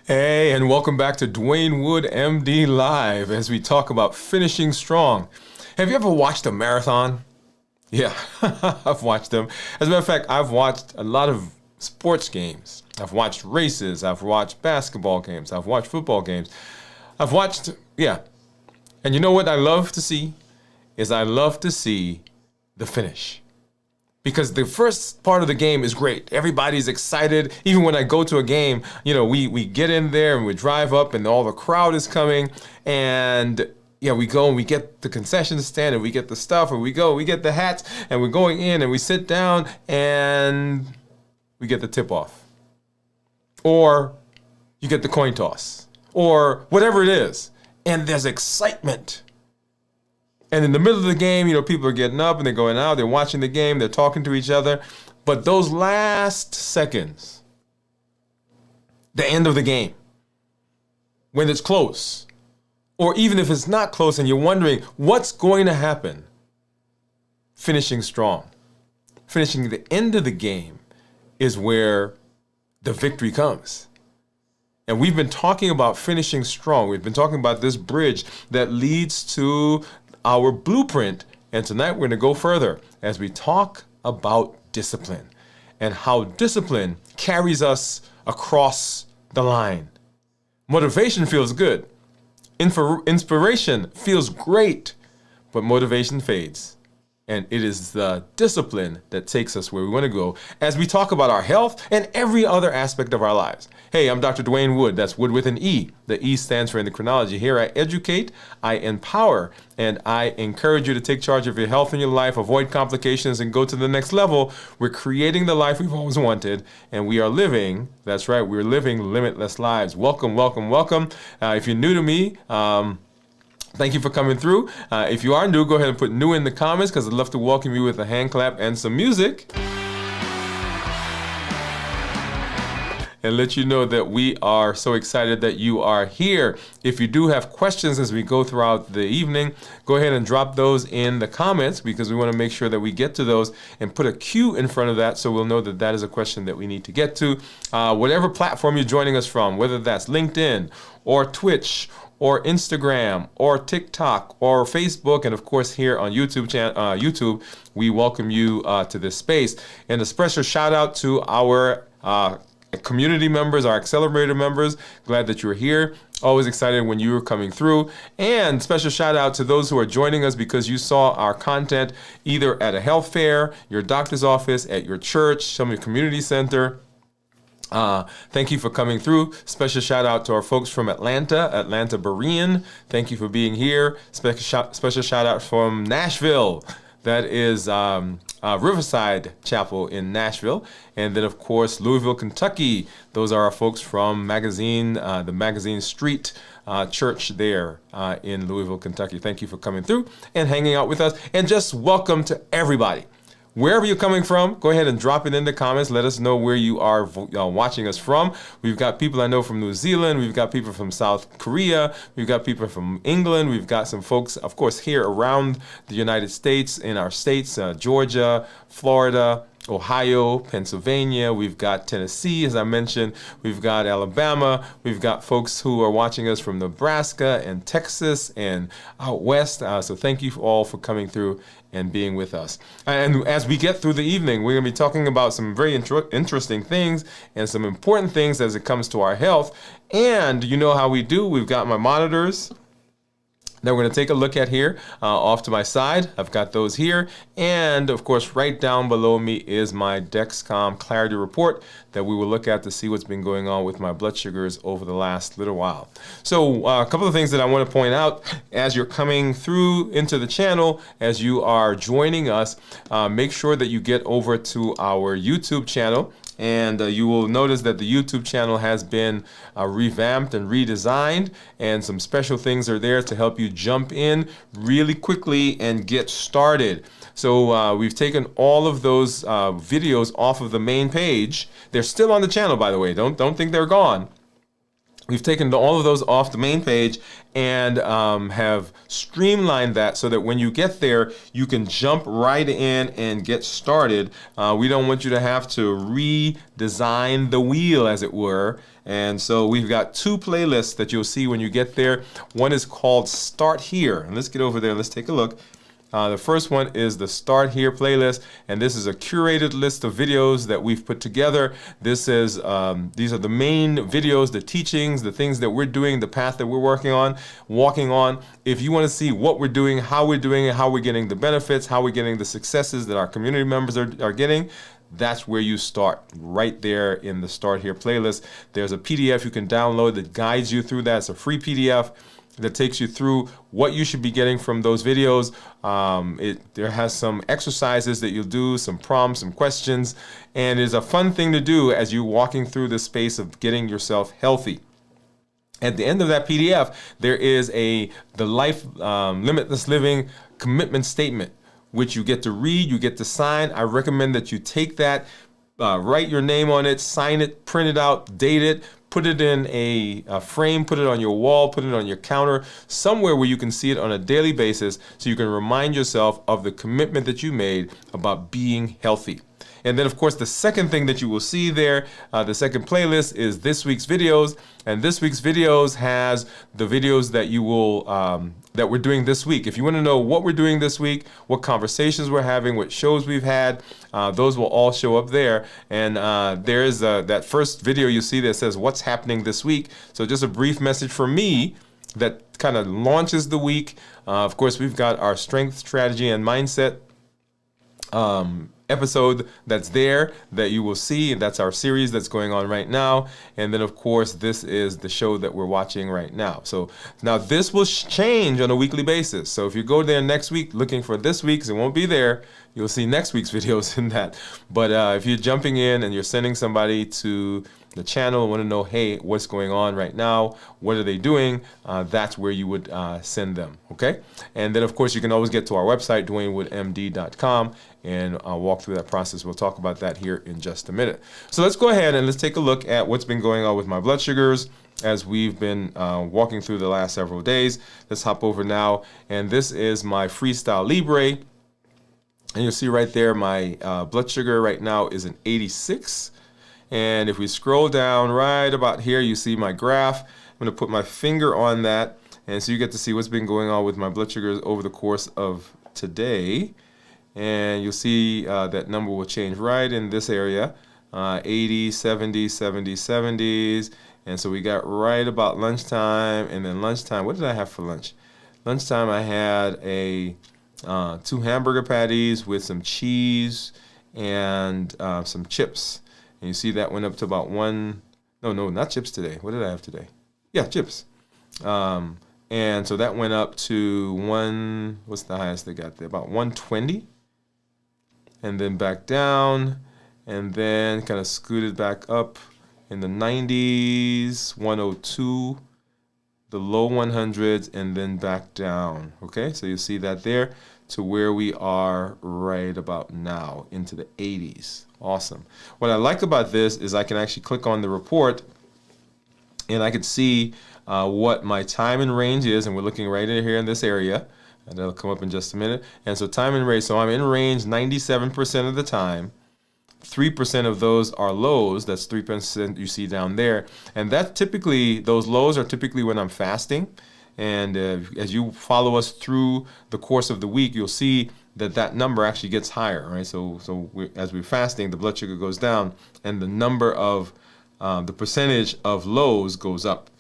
Hey, and welcome back to Dwain Woode, MD Live, as we talk about finishing strong. Have you ever watched a marathon? Yeah, I've watched them. As a matter of fact, I've watched a lot of sports games. I've watched races. I've watched basketball games. I've watched football games. Yeah. And you know what I love to see? I love to see the finish. Because the first part of the game is great. Everybody's excited. Even when I go to a game, we get in there and we drive up and all the crowd is coming. And we go and we get the concession stand and we get the stuff and we get the hats and we're going in and we sit down and we get the tip off. Or you get the coin toss. Or whatever it is. And there's excitement. And in the middle of the game, people are getting up and they're going out, they're watching the game, they're talking to each other. But those last seconds, the end of the game, when it's close, or even if it's not close and you're wondering what's going to happen, finishing strong. Finishing the end of the game is where the victory comes. And we've been talking about finishing strong. We've been talking about this bridge that leads to our blueprint. And tonight we're going to go further as we talk about discipline and how discipline carries us across the line. Motivation feels good. Inspiration feels great, but motivation fades. And it is the discipline that takes us where we want to go as we talk about our health and every other aspect of our lives. Hey, I'm Dr. Dwain Woode. That's Wood with an E. The E stands for endocrinology. Here I educate, I empower, and I encourage you to take charge of your health and your life, avoid complications, and go to the next level. We're creating the life we've always wanted, and we are living, that's right, we're living limitless lives. Welcome, welcome, welcome. If you're new to me, thank you for coming through. If you are new, go ahead and put new in the comments because I'd love to welcome you with a hand clap and some music. And let you know that we are so excited that you are here. If you do have questions as we go throughout the evening, go ahead and drop those in the comments because we want to make sure that we get to those and put a Q in front of that so we'll know that that is a question that we need to get to. Whatever platform you're joining us from, whether that's LinkedIn or Twitch or Instagram or TikTok or Facebook, and of course here on YouTube, we welcome you to this space. And a special shout out to our community members, our accelerator members. Glad that you're here. Always excited when you're coming through. And special shout out to those who are joining us because you saw our content either at a health fair, your doctor's office, at your church, some community center. Thank you for coming through. Special shout out to our folks from Atlanta Berean. Thank you for being here. Special shout out from Nashville. That is Riverside Chapel in Nashville. And then, of course, Louisville, Kentucky. Those are our folks from the Magazine Street Church there in Louisville, Kentucky. Thank you for coming through and hanging out with us. And just welcome to everybody. Wherever you're coming from, go ahead and drop it in the comments. Let us know where you are watching us from. We've got people I know from New Zealand. We've got people from South Korea. We've got people from England. We've got some folks, of course, here around the United States, in our states, Georgia, Florida, Ohio, Pennsylvania. We've got Tennessee, as I mentioned. We've got Alabama. We've got folks who are watching us from Nebraska and Texas and out west. So thank you all for coming through and being with us. And as we get through the evening, we're going to be talking about some very interesting things and some important things as it comes to our health. And you know how we do. We've got my monitors that we're going to take a look at here off to my side. I've got those here. And of course, right down below me is my Dexcom Clarity Report that we will look at to see what's been going on with my blood sugars over the last little while. So a couple of things that I want to point out as you're coming through into the channel, as you are joining us, make sure that you get over to our YouTube channel. And you will notice that the YouTube channel has been revamped and redesigned, and some special things are there to help you jump in really quickly and get started. So we've taken all of those videos off of the main page. They're still on the channel, by the way. Don't think they're gone. We've taken all of those off the main page and have streamlined that so that when you get there, you can jump right in and get started. We don't want you to have to redesign the wheel, as it were. And so we've got 2 playlists that you'll see when you get there. One is called Start Here. And let's get over there. Let's take a look. The first one is the Start Here playlist, and this is a curated list of videos that we've put together. This is these are the main videos, the teachings, the things that we're doing, the path that we're walking on. If you want to see what we're doing, how we're doing it, how we're getting the benefits, how we're getting the successes that our community members are getting, that's where you start, right there in the Start Here playlist. There's a PDF you can download that guides you through that. It's a free PDF that takes you through what you should be getting from those videos. There has some exercises that you'll do, some prompts, some questions, and it's a fun thing to do as you're walking through the space of getting yourself healthy. At the end of that PDF, there is the Life Limitless Living Commitment Statement, which you get to read, you get to sign. I recommend that you take that, write your name on it, sign it, print it out, date it, put it in a frame, put it on your wall, put it on your counter, somewhere where you can see it on a daily basis so you can remind yourself of the commitment that you made about being healthy. And then, of course, the second thing that you will see there, the second playlist, is this week's videos. And this week's videos has the videos that you will that we're doing this week. If you want to know what we're doing this week, what conversations we're having, what shows we've had, those will all show up there. And there is that first video you see that says what's happening this week. So just a brief message from me that kind of launches the week. Of course, we've got our strength, strategy, and mindset episode that's there that you will see, and that's our series that's going on right now. And then, of course, this is the show that we're watching right now. So now this will change on a weekly basis. So if you go there next week looking for this week's, it won't be there. You'll see next week's videos in that. But if you're jumping in and you're sending somebody to the channel and want to know, hey, what's going on right now? What are they doing? That's where you would send them, okay? And then, of course, you can always get to our website, DwainWoodeMD.com, and walk through that process. We'll talk about that here in just a minute. So let's go ahead and let's take a look at what's been going on with my blood sugars as we've been walking through the last several days. Let's hop over now, and this is my Freestyle Libre. And you'll see right there my blood sugar right now is an 86. And if we scroll down right about here, you see my graph. I'm going to put my finger on that, and so you get to see what's been going on with my blood sugars over the course of today. And you'll see that number will change right in this area, 80, 70, 70, 70s. And so we got right about lunchtime, and then lunchtime, what did I have for lunch? Lunchtime I had 2 hamburger patties with some cheese and some chips. And you see that went up to about no, not chips today. What did I have today? Yeah, chips. And so that went up to what's the highest they got there? About 120. And then back down, and then kind of scooted back up in the 90s, 102, the low 100s, and then back down. Okay, so you see that there to where we are right about now, into the 80s. Awesome. What I like about this is I can actually click on the report, and I can see what my time and range is, and we're looking right in here in this area. And that'll come up in just a minute. And so time and range, so I'm in range 97% of the time. 3% of those are lows. That's 3% you see down there. And that typically, those lows are typically when I'm fasting. And as you follow us through the course of the week, you'll see that number actually gets higher, right? So as we're fasting, the blood sugar goes down, and the number of, the percentage of lows goes up.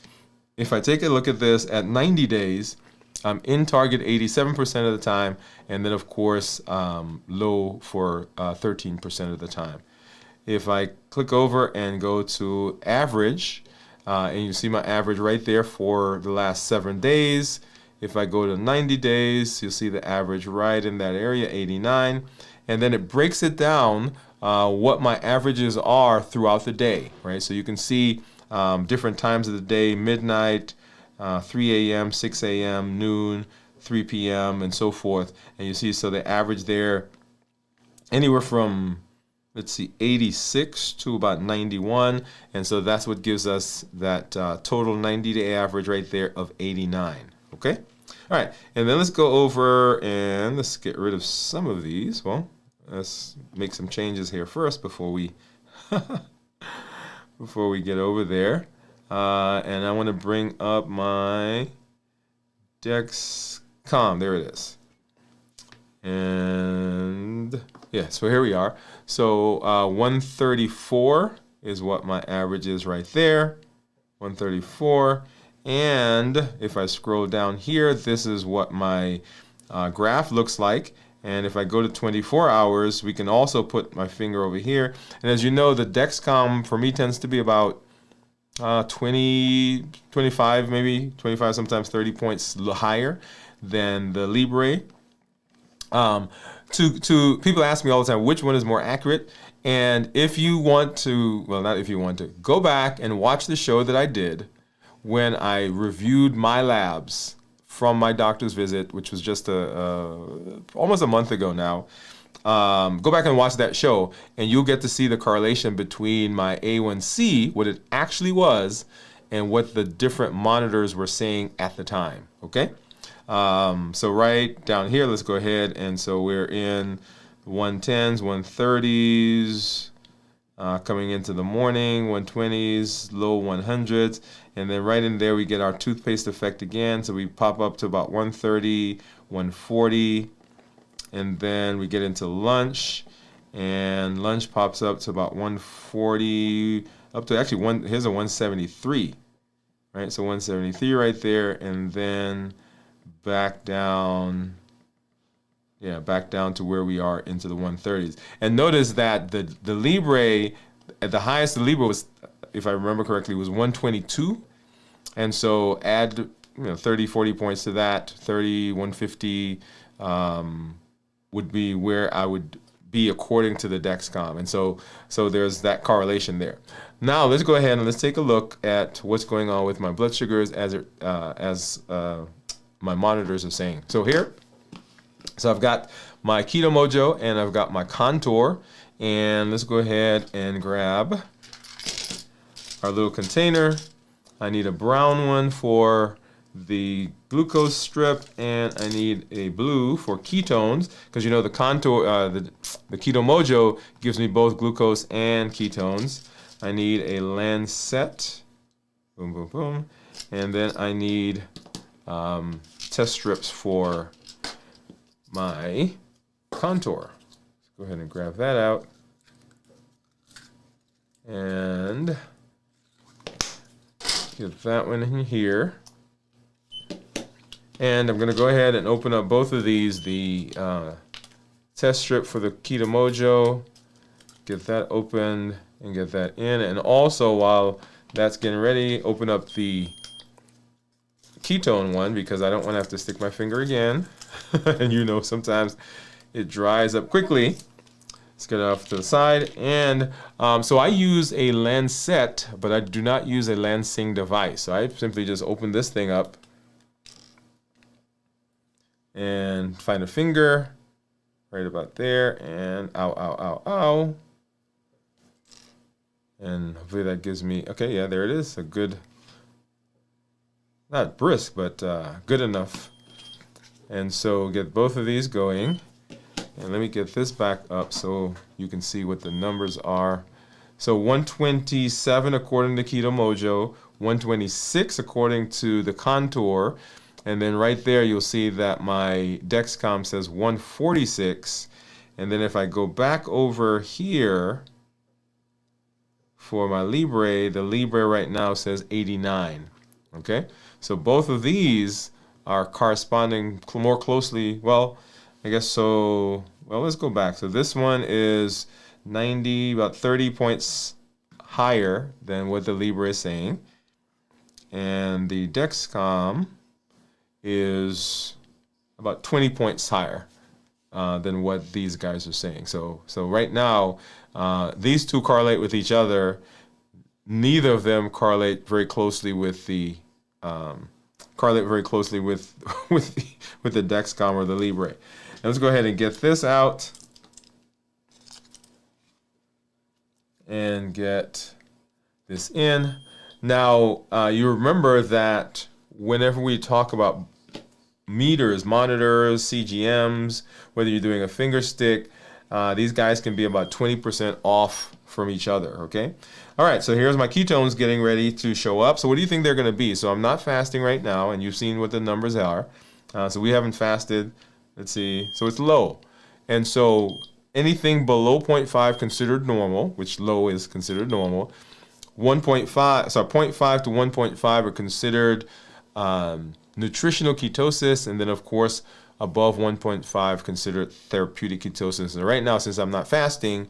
If I take a look at this at 90 days, I'm in target 87% of the time, and then, of course, low for 13% of the time. If I click over and go to average, and you see my average right there for the last 7 days. If I go to 90 days, you'll see the average right in that area, 89. And then it breaks it down what my averages are throughout the day, right? So you can see different times of the day, midnight, 3 a.m., 6 a.m., noon, 3 p.m., and so forth. And you see, so the average there, anywhere from let's see, 86 to about 91. And so that's what gives us that total 90-day average right there of 89. Okay? All right. And then let's go over and let's get rid of some of these. Well, let's make some changes here first before we before we get over there. And I want to bring up my Dexcom. There it is. And yeah, so here we are. So 134 is what my average is right there. 134. And if I scroll down here, this is what my graph looks like. And if I go to 24 hours, we can also put my finger over here. And as you know, the Dexcom for me tends to be about 20, 25, maybe 25, sometimes 30 points higher than the Libre. To people ask me all the time, which one is more accurate? And if you want to, well, not if you want to, go back and watch the show that I did when I reviewed my labs from my doctor's visit, which was just almost a month ago now. Go back and watch that show, and you'll get to see the correlation between my A1C, what it actually was, and what the different monitors were saying at the time. Okay? So right down here, let's go ahead, and so we're in 110s, 130s, coming into the morning, 120s, low 100s, and then right in there we get our toothpaste effect again, so we pop up to about 130, 140, and then we get into lunch, and lunch pops up to about 140, up to actually here's a 173, right? So 173 right there, and then back down, back down to where we are into the 130s. And notice that the Libre, at the highest the Libre was, if I remember correctly, was 122. And so add 30, 40 points to that, 30, 150 would be where I would be according to the Dexcom. And so there's that correlation there. Now let's go ahead and let's take a look at what's going on with my blood sugars as my monitors are saying. So here, so I've got my Keto Mojo and I've got my Contour, and let's go ahead and grab our little container. I need a brown one for the glucose strip, and I need a blue for ketones, because you know the Contour, the Keto Mojo gives me both glucose and ketones. I need a Lancet, boom, boom, boom, and then I need test strips for my Contour. Let's go ahead and grab that out. And get that one in here. And I'm going to go ahead and open up both of these, the test strip for the Keto Mojo, get that opened and get that in. And also, while that's getting ready, open up the ketone one, because I don't want to have to stick my finger again. And sometimes it dries up quickly. Let's get it off to the side. And so I use a Lancet, but I do not use a Lansing device. So I simply just open this thing up and find a finger right about there, and ow, ow, ow, ow. And hopefully that gives me, okay, yeah, there it is. A good, not brisk, but good enough. And so get both of these going. And let me get this back up so you can see what the numbers are. So 127 according to Keto Mojo, 126 according to the Contour, and then right there you'll see that my Dexcom says 146. And then if I go back over here for my Libre, the Libre right now says 89. Okay, so both of these are corresponding more closely. Well, I guess so. Well, let's go back. So this one is 90, about 30 points higher than what the Libre is saying. And the Dexcom is about 20 points higher than what these guys are saying. So right now, these two correlate with each other. Neither of them correlate very closely with the with the Dexcom or the Libre. And let's go ahead and get this out. and get this in. Now, you remember that whenever we talk about meters, monitors, CGMs, whether you're doing a finger stick, these guys can be about 20% off from each other, okay? All right, so here's my ketones getting ready to show up. So what do you think they're going to be? So I'm not fasting right now, and you've seen what the numbers are. So we haven't fasted. Let's see. So it's low. And so anything below 0.5 considered normal, which low is considered normal. 0.5 to 1.5 are considered nutritional ketosis, and then of course above 1.5 considered therapeutic ketosis. And right now, since I'm not fasting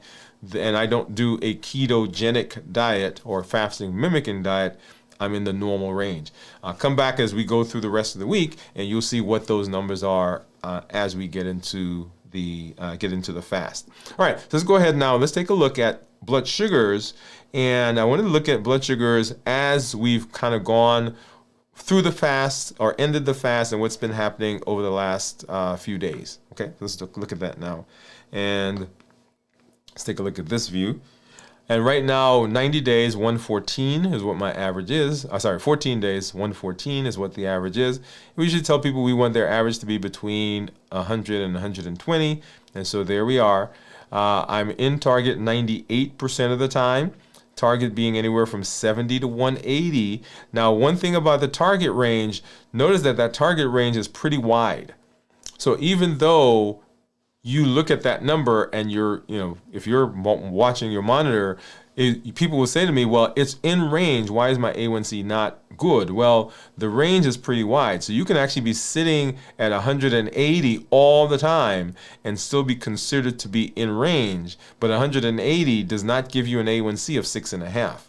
and I don't do a ketogenic diet or fasting mimicking diet, I'm in the normal range. Come back as we go through the rest of the week, and you'll see what those numbers are as we get into the fast. All right, so let's go ahead now. Let's take a look at blood sugars, and I wanted to look at blood sugars as we've kind of gone through the fast or ended the fast and what's been happening over the last few days. Okay, let's look at that now, and let's take a look at this view. And right now, 90 days, 114 is what my average is. 14 days, 114 is what the average is. We usually tell people we want their average to be between 100 and 120. And so there we are. I'm in target 98% of the time. Target being anywhere from 70 to 180. Now, one thing about the target range, notice that that target range is pretty wide. So even though you look at that number and if you're watching your monitor, people will say to me, well, it's in range. Why is my A1C not good? Well, the range is pretty wide. So you can actually be sitting at 180 all the time and still be considered to be in range. But 180 does not give you an A1C of 6.5.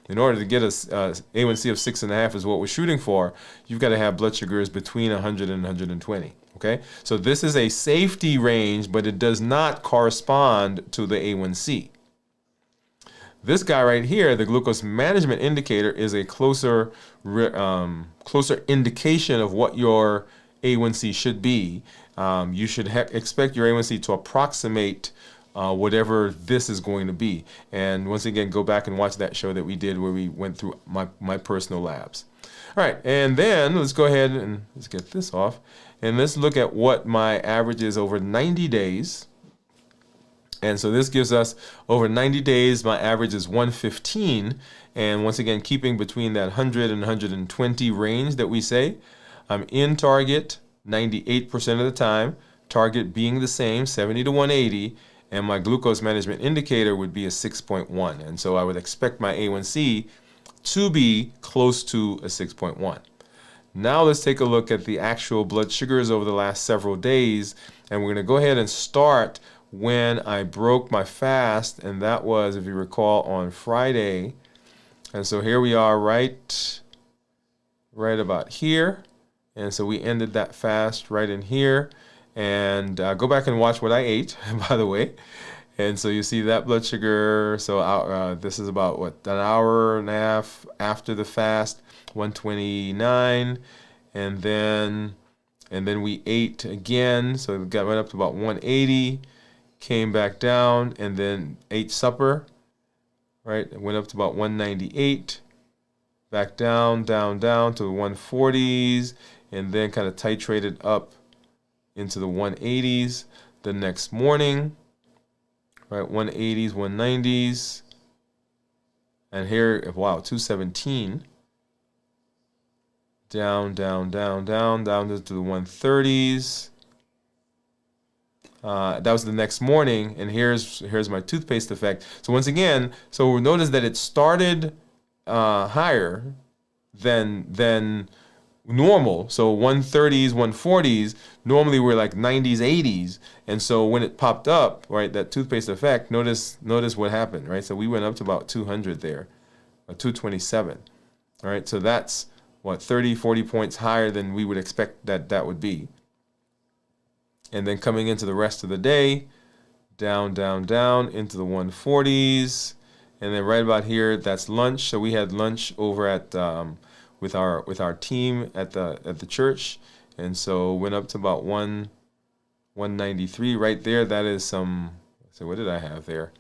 In order to get a A1C of 6.5 is what we're shooting for, you've got to have blood sugars between 100 and 120. Okay, so this is a safety range, but it does not correspond to the A1C. This guy right here, the glucose management indicator, is a closer indication of what your A1C should be. You should expect your A1C to approximate whatever this is going to be. And once again, go back and watch that show that we did where we went through my personal labs. All right, and then let's go ahead and let's get this off. And let's look at what my average is over 90 days. And so this gives us over 90 days, my average is 115. And once again, keeping between that 100 and 120 range that we say. I'm in target 98% of the time, target being the same, 70 to 180. And my glucose management indicator would be a 6.1. And so I would expect my A1C to be close to a 6.1. Now let's take a look at the actual blood sugars over the last several days, and we're going to go ahead and start when I broke my fast, and that was, if you recall, on Friday. And so here we are right about here, and so we ended that fast right in here. And go back and watch what I ate, by the way. And so you see that blood sugar. So this is about an hour and a half after the fast, 129, and then we ate again. So it went up to about 180, came back down, and then ate supper. Right, it went up to about 198, back down to the 140s, and then kind of titrated up into the 180s the next morning. Right, 180s, 190s, and here, wow, 217, down to the 130s. That was the next morning, and here's my toothpaste effect. So once again, so notice that it started higher than normal. So 130s, 140s, normally we're like 90s, 80s. And so when it popped up, right, that toothpaste effect, notice what happened, right? So we went up to about 200 there, or 227, all right? So that's, 30, 40 points higher than we would expect that would be. And then coming into the rest of the day, down into the 140s. And then right about here, that's lunch. So we had lunch over at with our team at the church, and so went up to about 193 right there. That is some. So what did I have there?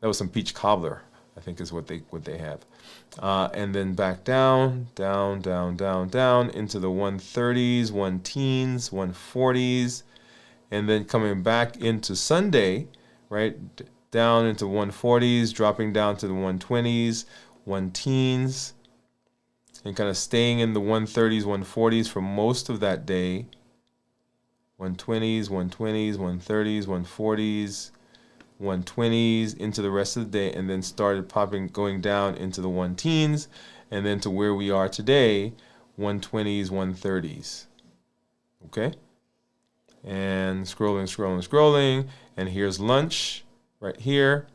That was some peach cobbler. I think is what they have. And then back down, down, down, down, down into the 130s, 110s, 140s, and then coming back into Sunday, right, down into 140s, dropping down to the 120s, 110s, and kind of staying in the 130s, 140s for most of that day. 120s, 120s, 130s, 140s, 120s into the rest of the day, and then started going down into the 110s, and then to where we are today, 120s, 130s. Okay? And scrolling, scrolling, scrolling, and here's lunch right here,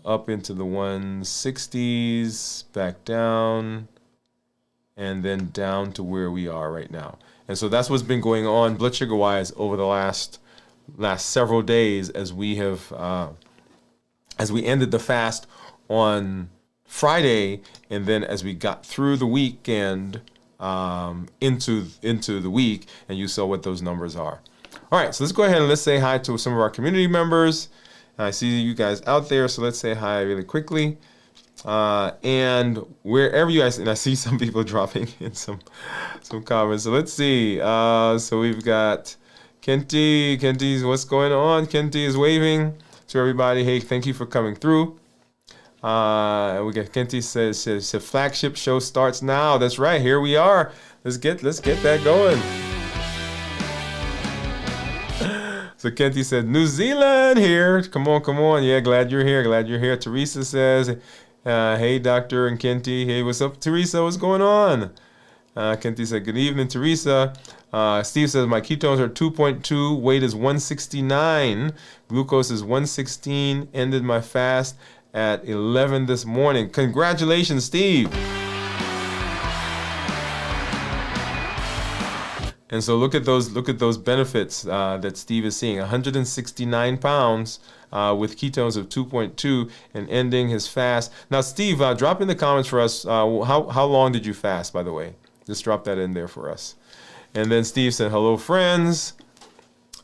up into the 160s, back down, and then down to where we are right now. And so that's what's been going on blood sugar wise over the last several days as we have as we ended the fast on Friday, and then as we got through the weekend into the week, and you saw what those numbers are. All right, so let's go ahead and let's say hi to some of our community members. I see you guys out there, so let's say hi really quickly. And wherever you guys, and I see some people dropping in some comments. So let's see. So we've got Kenty. Kenty's, what's going on? Kenty is waving to everybody. Hey, thank you for coming through. We got Kenty says flagship show starts now. That's right. Here we are. Let's get that going. So Kenty said, New Zealand here. Come on. Yeah, glad you're here. Teresa says, hey, Doctor and Kenty. Hey, what's up, Teresa? What's going on? Kenty said, good evening, Teresa. Steve says, my ketones are 2.2. Weight is 169. Glucose is 116. Ended my fast at 11 this morning. Congratulations, Steve. And so look at those benefits that Steve is seeing. 169 pounds with ketones of 2.2 and ending his fast. Now, Steve, drop in the comments for us. How long did you fast, by the way? Just drop that in there for us. And then Steve said, hello, friends.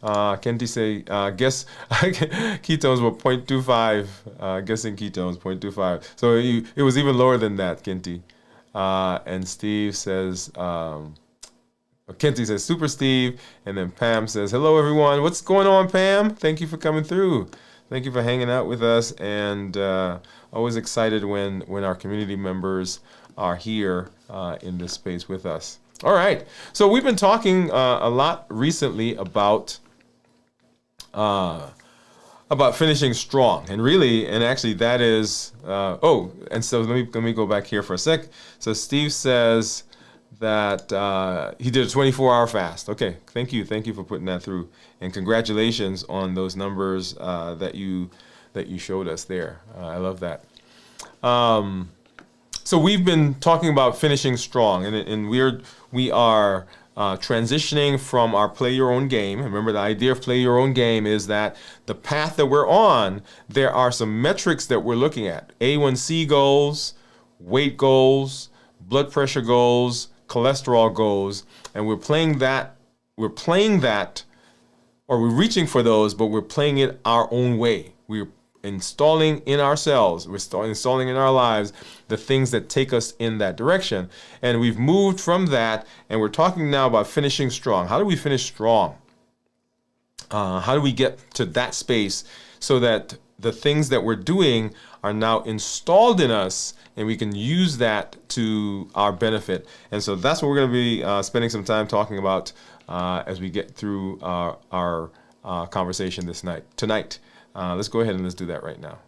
Kenty say, guess ketones were 0.25. Guessing ketones 0.25. So it was even lower than that, Kenty. And Steve says, Kenty says, super Steve. And then Pam says, hello, everyone. What's going on, Pam? Thank you for coming through. Thank you for hanging out with us. And always excited when our community members are here in this space with us. All right. So we've been talking a lot recently about finishing strong, and actually that is and so let me go back here for a sec. So Steve says that he did a 24-hour fast. Okay, thank you for putting that through, and congratulations on those numbers that you showed us there. I love that. So we've been talking about finishing strong, and we are transitioning from our play your own game. Remember, the idea of play your own game is that the path that we're on, there are some metrics that we're looking at: A1C goals, weight goals, blood pressure goals, cholesterol goals, and we're playing that, or we're reaching for those, but we're playing it our own way. We're installing in ourselves, we're installing in our lives the things that take us in that direction. And we've moved from that, and we're talking now about finishing strong. How do we finish strong? How do we get to that space so that the things that we're doing are now installed in us, and we can use that to our benefit? And so that's what we're going to be spending some time talking about as we get through our conversation tonight. Let's go ahead and let's do that right now.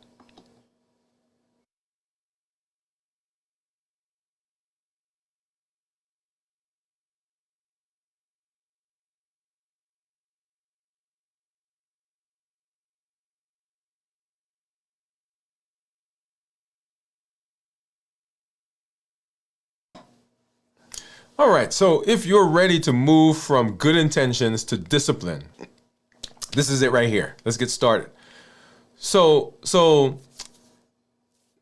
All right, so if you're ready to move from good intentions to discipline, this is it right here. Let's get started. So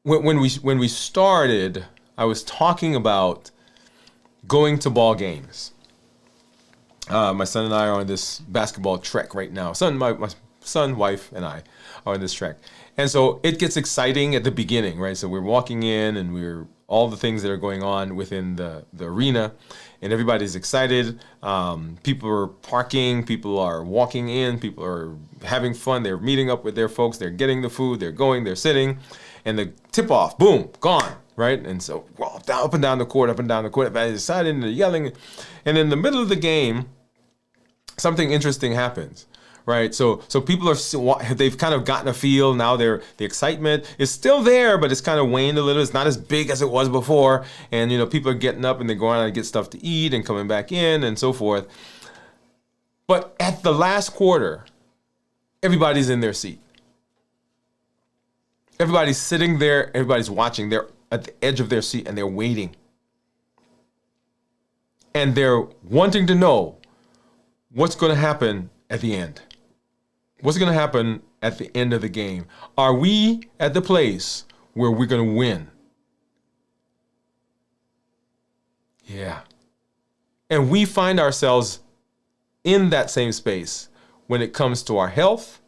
when we started, I was talking about going to ball games. My son and I are on this basketball trek right now. My son, wife, and I are on this trek. And so it gets exciting at the beginning, right? So we're walking in and we're all the things that are going on within the arena, and everybody's excited. People are parking, people are walking in, people are having fun. They're meeting up with their folks. They're getting the food. They're going. They're sitting, and the tip off, boom, gone, right? And so well, up and down the court, everybody's excited and they're yelling, and in the middle of the game, something interesting happens. Right, so people they've kind of gotten a feel now. The excitement is still there, but it's kind of waned a little. It's not as big as it was before, and people are getting up and they're going out to get stuff to eat and coming back in and so forth. But at the last quarter, everybody's in their seat. Everybody's sitting there. Everybody's watching. They're at the edge of their seat and they're waiting, and they're wanting to know what's going to happen at the end. What's going to happen at the end of the game? Are we at the place where we're going to win? Yeah. And we find ourselves in that same space when it comes to our health,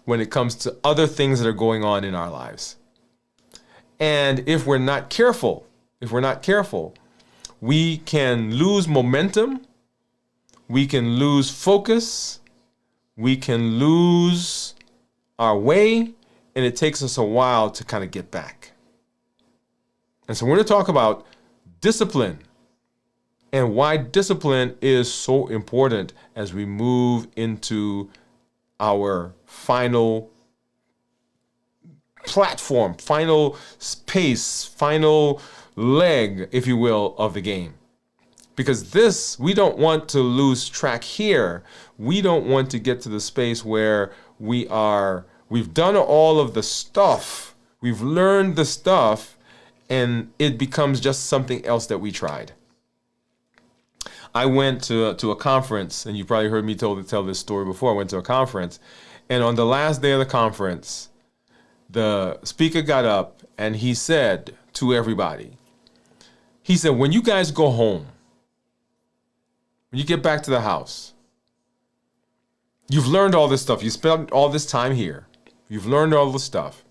when it comes to other things that are going on in our lives. And if we're not careful, we can lose momentum, we can lose focus, we can lose our way, and it takes us a while to kind of get back. And so we're going to talk about discipline and why discipline is so important as we move into our final platform, final pace, final leg, if you will, of the game. Because we don't want to lose track here. We don't want to get to the space where we've done all of the stuff, we've learned the stuff, and it becomes just something else that we tried. I went to a conference, and you probably heard me tell this story before. I went to a conference, and on the last day of the conference, the speaker got up and he said to everybody, he said, when you guys go home, when you get back to the house, you've learned all this stuff. You spent all this time here. You've learned all this stuff.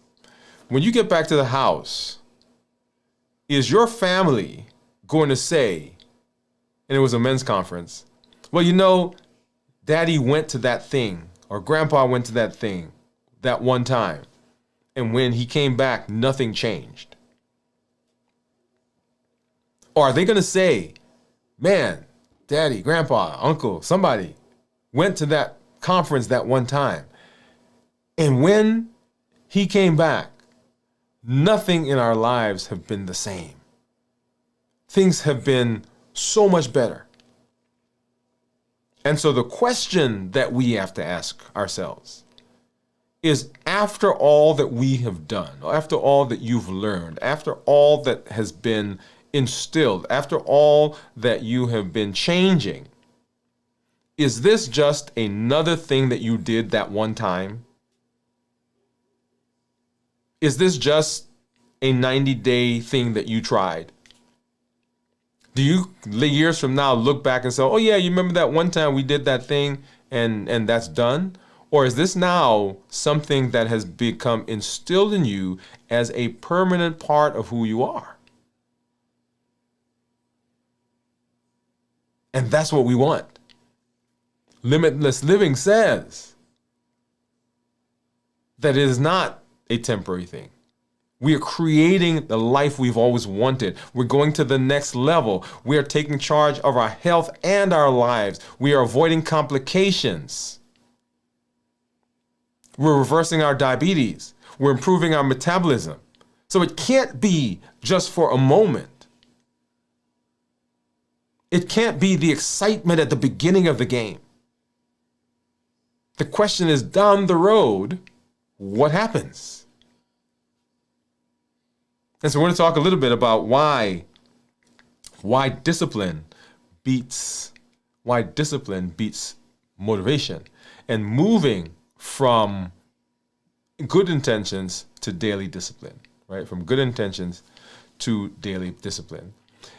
When you get back to the house, is your family going to say, and it was a men's conference, well, Daddy went to that thing, or Grandpa went to that thing that one time, and when he came back, nothing changed? Or are they going to say, man, Daddy, Grandpa, Uncle, somebody went to that conference that one time, and when he came back, nothing in our lives have been the same. Things have been so much better. And so the question that we have to ask ourselves is, after all that we have done, after all that you've learned, after all that has been instilled, after all that you have been changing, is this just another thing that you did that one time? Is this just a 90-day thing that you tried? Do you, years from now, look back and say, oh yeah, you remember that one time we did that thing and that's done? Or is this now something that has become instilled in you as a permanent part of who you are? And that's what we want. Limitless living says that it is not a temporary thing. We are creating the life we've always wanted. We're going to the next level. We are taking charge of our health and our lives. We are avoiding complications. We're reversing our diabetes. We're improving our metabolism. So it can't be just for a moment. It can't be the excitement at the beginning of the game. The question is, down the road, what happens? And so we're going to talk a little bit about why discipline beats motivation, and moving from good intentions to daily discipline, right? From good intentions to daily discipline.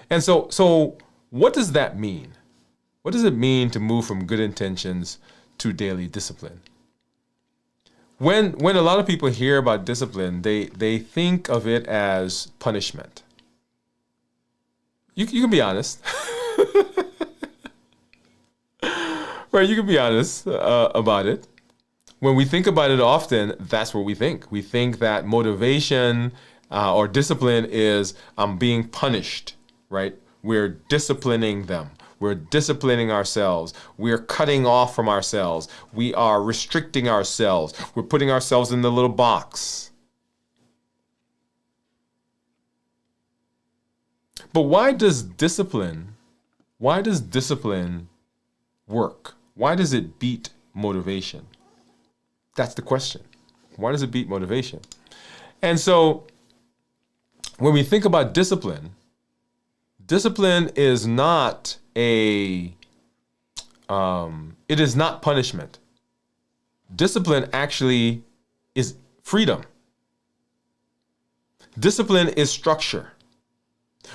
And so what does that mean? What does it mean to move from good intentions to daily discipline? When a lot of people hear about discipline, they think of it as punishment. You can be honest. Right, you can be honest about it. When we think about it often, that's what we think. We think that motivation or discipline is being punished, right? We're disciplining them. We're disciplining ourselves. We're cutting off from ourselves. We are restricting ourselves. We're putting ourselves in the little box. But why does discipline work? Why does it beat motivation? That's the question. Why does it beat motivation? And so when we think about discipline, discipline is not it is not punishment. Discipline actually is freedom. Discipline is structure.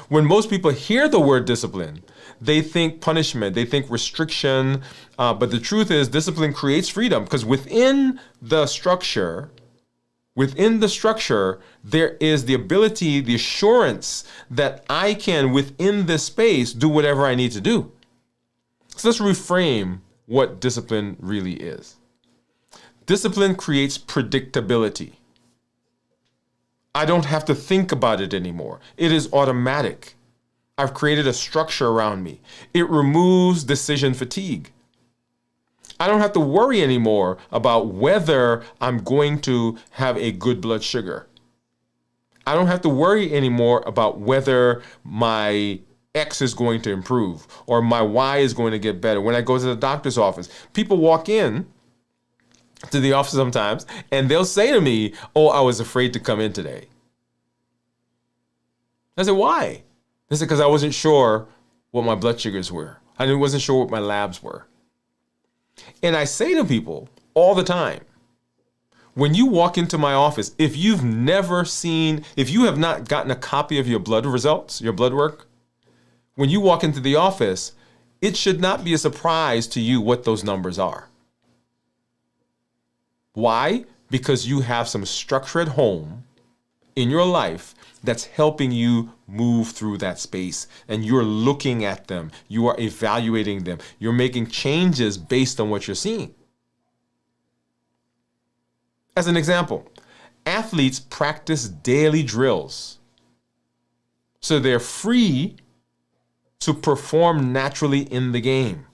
When most people hear the word discipline, they think punishment, they think restriction, but the truth is discipline creates freedom, because within the structure, there is the ability, the assurance that I can, within this space, do whatever I need to do. So let's reframe what discipline really is. Discipline creates predictability. I don't have to think about it anymore. It is automatic. I've created a structure around me. It removes decision fatigue. I don't have to worry anymore about whether I'm going to have a good blood sugar. I don't have to worry anymore about whether my X is going to improve or my Y is going to get better. When I go to the doctor's office, people walk in to the office sometimes and they'll say to me, "Oh, I was afraid to come in today." I said, "Why?" They said, "Because I wasn't sure what my blood sugars were. I wasn't sure what my labs were." And I say to people all the time, when you walk into my office, if you have not gotten a copy of your blood results, your blood work, when you walk into the office, it should not be a surprise to you what those numbers are. Why? Because you have some structure at home in your life that's helping you move through that space, and you're looking at them, you are evaluating them, you're making changes based on what you're seeing. As an example, athletes practice daily drills so they're free to perform naturally in the game.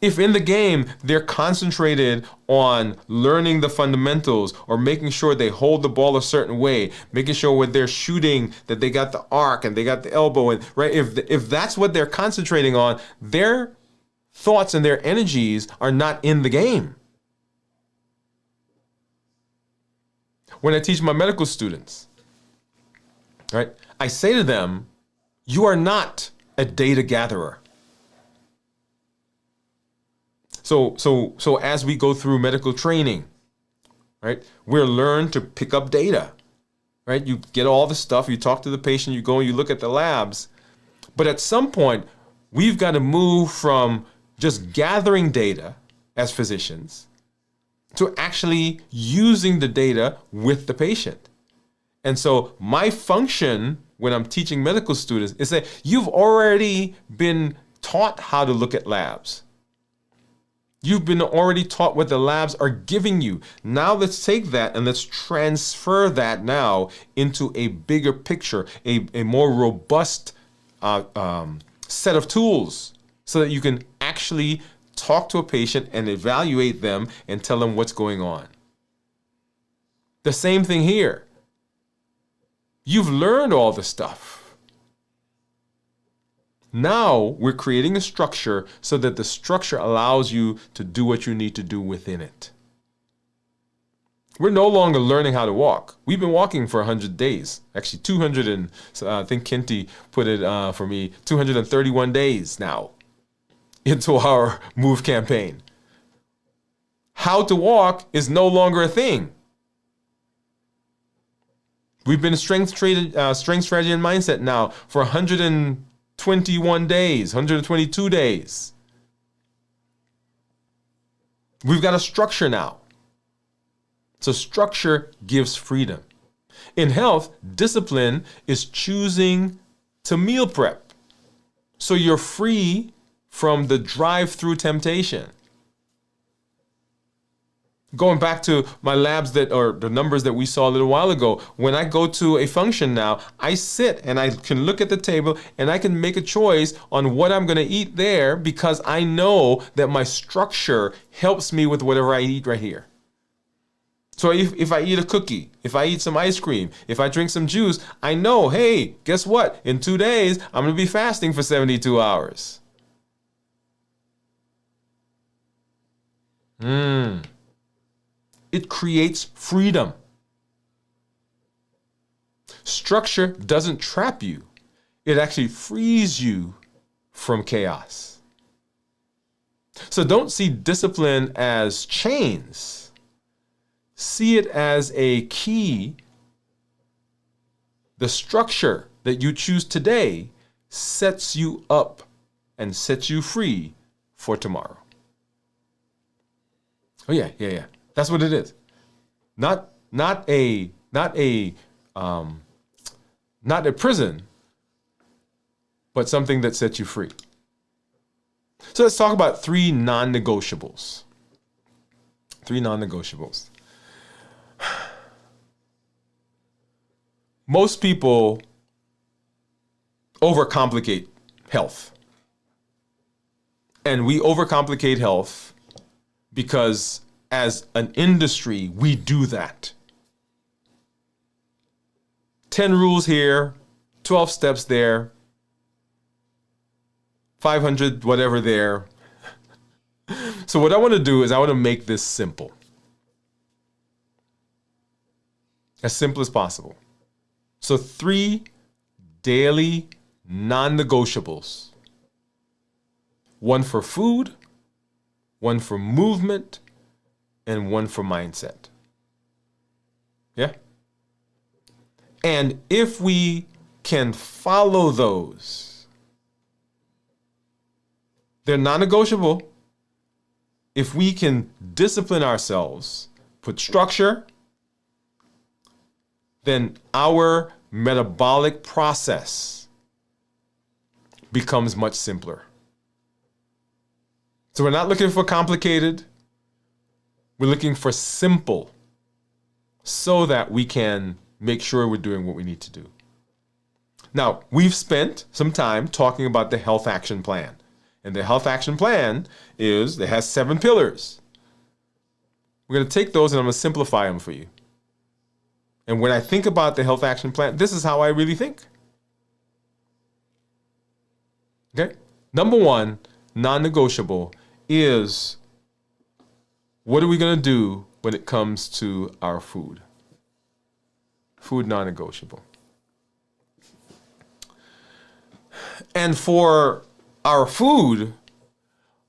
If in the game they're concentrated on learning the fundamentals or making sure they hold the ball a certain way, making sure when they're shooting that they got the arc and they got the elbow, and right, if that's what they're concentrating on, their thoughts and their energies are not in the game. When I teach my medical students, right, I say to them, you are not a data gatherer. So as we go through medical training, right, we're learned to pick up data, right? You get all the stuff, you talk to the patient, you go and you look at the labs. But at some point, we've got to move from just gathering data as physicians to actually using the data with the patient. And so my function when I'm teaching medical students is that you've already been taught how to look at labs. You've been already taught what the labs are giving you. Now let's take that and let's transfer that now into a bigger picture, a more robust set of tools so that you can actually talk to a patient and evaluate them and tell them what's going on. The same thing here. You've learned all the stuff. Now we're creating a structure so that the structure allows you to do what you need to do within it. We're no longer learning how to walk. We've been walking for 100 days. Actually, 200 and I think Kinty put it for me, 231 days now into our MOVE campaign. How to walk is no longer a thing. We've been strength strategy and mindset now for 121 days, 122 days. We've got a structure now. So structure gives freedom. In health, discipline is choosing to meal prep. So you're free from the drive-through temptation. Going back to my labs or the numbers that we saw a little while ago, when I go to a function now, I sit and I can look at the table and I can make a choice on what I'm going to eat there because I know that my structure helps me with whatever I eat right here. So if I eat a cookie, if I eat some ice cream, if I drink some juice, I know, hey, guess what? In 2 days, I'm going to be fasting for 72 hours. It creates freedom. Structure doesn't trap you. It actually frees you from chaos. So don't see discipline as chains. See it as a key. The structure that you choose today sets you up and sets you free for tomorrow. Oh yeah. That's what it is. Not a prison, but something that sets you free. So let's talk about 3 non-negotiables. 3 non-negotiables. Most people overcomplicate health. And we overcomplicate health because as an industry, we do that. 10 rules here, 12 steps there, 500 whatever there. So what I want to do is I want to make this simple. As simple as possible. So 3 daily non-negotiables. 1 for food, 1 for movement, and 1 for mindset. Yeah? And if we can follow those, they're non-negotiable. If we can discipline ourselves, put structure, then our metabolic process becomes much simpler. So we're not looking for complicated. We're looking for simple so that we can make sure we're doing what we need to do. Now, we've spent some time talking about the Health Action Plan. And the Health Action Plan it has 7 pillars. We're going to take those and I'm going to simplify them for you. And when I think about the Health Action Plan, this is how I really think. Okay? Number 1, non-negotiable, is what are we going to do when it comes to our food? Food non-negotiable. And for our food,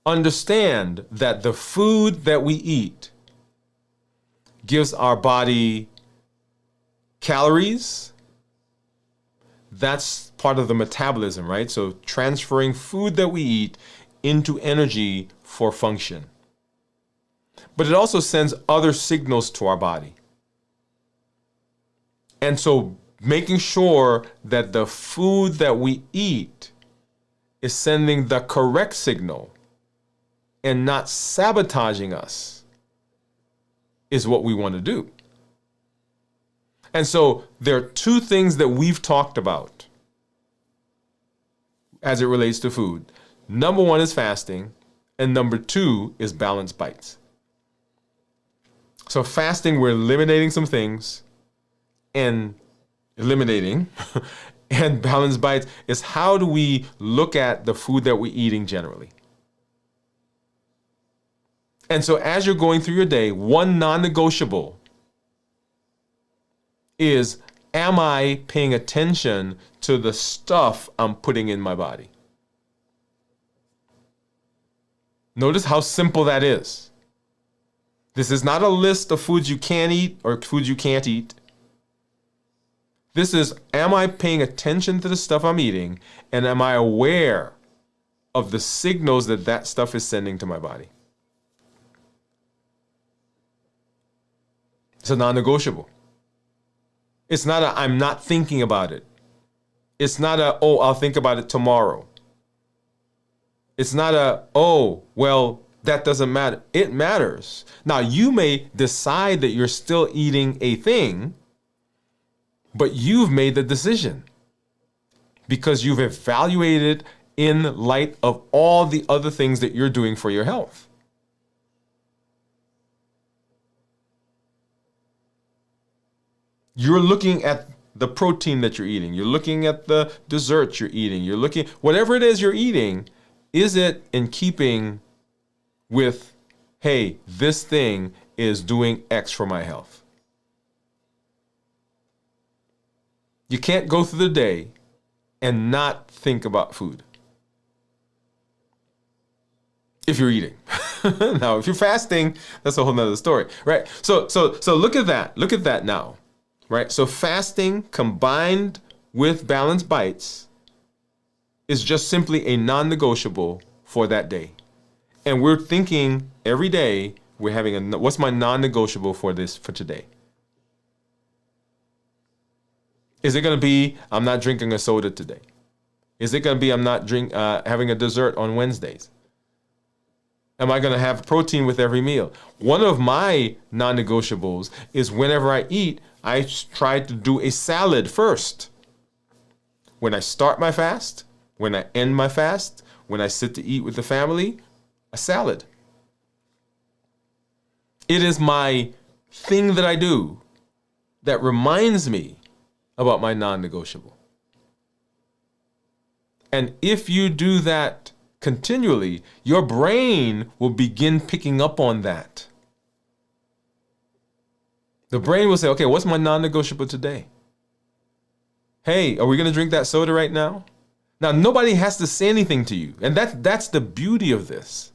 understand that the food that we eat gives our body calories. That's part of the metabolism, right? So transferring food that we eat into energy for function. But it also sends other signals to our body. And so making sure that the food that we eat is sending the correct signal and not sabotaging us is what we want to do. And so there are 2 things that we've talked about as it relates to food. Number 1 is fasting, and number 2 is balanced bites. So fasting, we're eliminating some things, and eliminating and balanced bites is how do we look at the food that we're eating generally. And so as you're going through your day, 1 non-negotiable is, am I paying attention to the stuff I'm putting in my body? Notice how simple that is. This is not a list of foods you can eat or foods you can't eat. This is, am I paying attention to the stuff I'm eating, and am I aware of the signals that that stuff is sending to my body? It's a non-negotiable. It's not a I'm not thinking about it. It's not a oh, I'll think about it tomorrow. It's not a oh, well, that doesn't matter. It matters. Now, you may decide that you're still eating a thing, but you've made the decision because you've evaluated in light of all the other things that you're doing for your health. You're looking at the protein that you're eating. You're looking at the desserts you're eating. You're looking, whatever it is you're eating, is it in keeping with, hey, this thing is doing X for my health? You can't go through the day and not think about food if you're eating. Now, if you're fasting, that's a whole nother story, right? So look at that. Look at that now, right? So fasting combined with balanced bites is just simply a non-negotiable for that day. And we're thinking every day, we're having what's my non-negotiable for today? Is it going to be, I'm not drinking a soda today? Is it going to be, I'm not having a dessert on Wednesdays? Am I going to have protein with every meal? One of my non-negotiables is whenever I eat, I try to do a salad first. When I start my fast, when I end my fast, when I sit to eat with the family, a salad. It is my thing that I do that reminds me about my non-negotiable. And if you do that continually, your brain will begin picking up on that. The brain will say, okay, what's my non-negotiable today? Hey, are we going to drink that soda right now? Now, nobody has to say anything to you. And that's the beauty of this.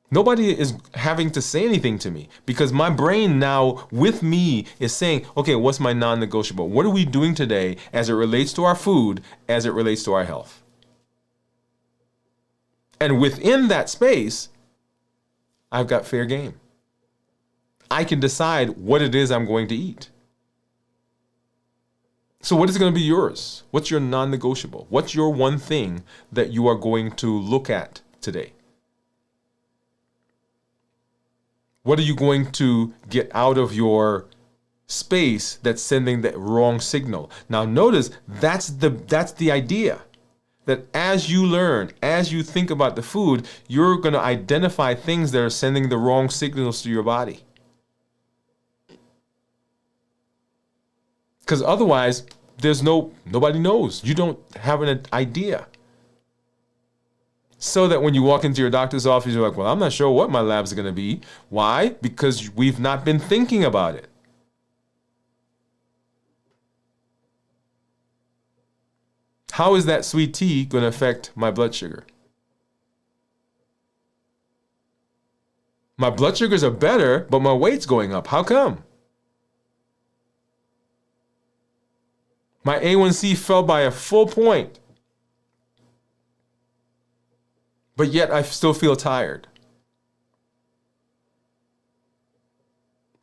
Nobody is having to say anything to me because my brain now with me is saying, okay, what's my non-negotiable? What are we doing today as it relates to our food, as it relates to our health? And within that space, I've got fair game. I can decide what it is I'm going to eat. So what is going to be yours? What's your non-negotiable? What's your one thing that you are going to look at today? What are you going to get out of your space that's sending the wrong signal? Now notice that's the idea. That as you learn, as you think about the food, you're going to identify things that are sending the wrong signals to your body. Because otherwise, nobody knows. You don't have an idea. So that when you walk into your doctor's office, you're like, well, I'm not sure what my labs are going to be. Why? Because we've not been thinking about it. How is that sweet tea going to affect my blood sugar? My blood sugars are better, but my weight's going up. How come? My A1C fell by a full point, but yet I still feel tired.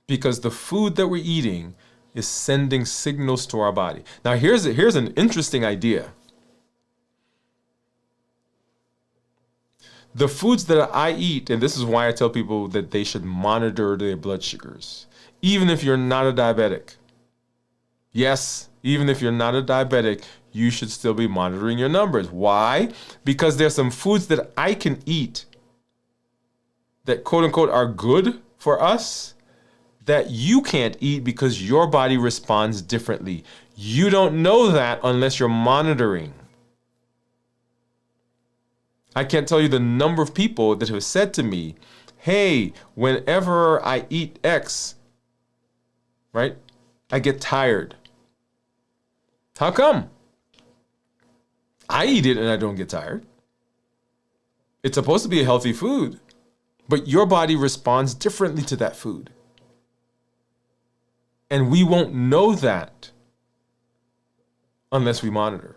Because the food that we're eating is sending signals to our body. Now here's an interesting idea. The foods that I eat, and this is why I tell people that they should monitor their blood sugars, even if you're not a diabetic. Yes, even if you're not a diabetic, you should still be monitoring your numbers. Why? Because there's some foods that I can eat that quote unquote are good for us that you can't eat because your body responds differently. You don't know that unless you're monitoring. I can't tell you the number of people that have said to me, hey, whenever I eat X, right, I get tired. How come? I eat it and I don't get tired. It's supposed to be a healthy food, but your body responds differently to that food. And we won't know that unless we monitor.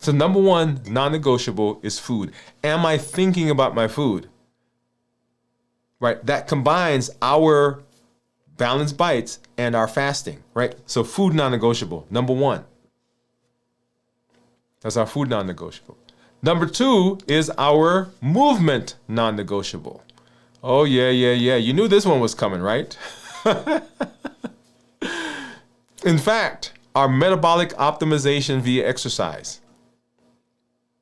So number one, non-negotiable is food. Am I thinking about my food? right? That combines our balanced bites and our fasting, right? So food non-negotiable, number one. That's our food non-negotiable. Number two is our movement non-negotiable. Oh, yeah. You knew this one was coming, right? In fact, our metabolic optimization via exercise.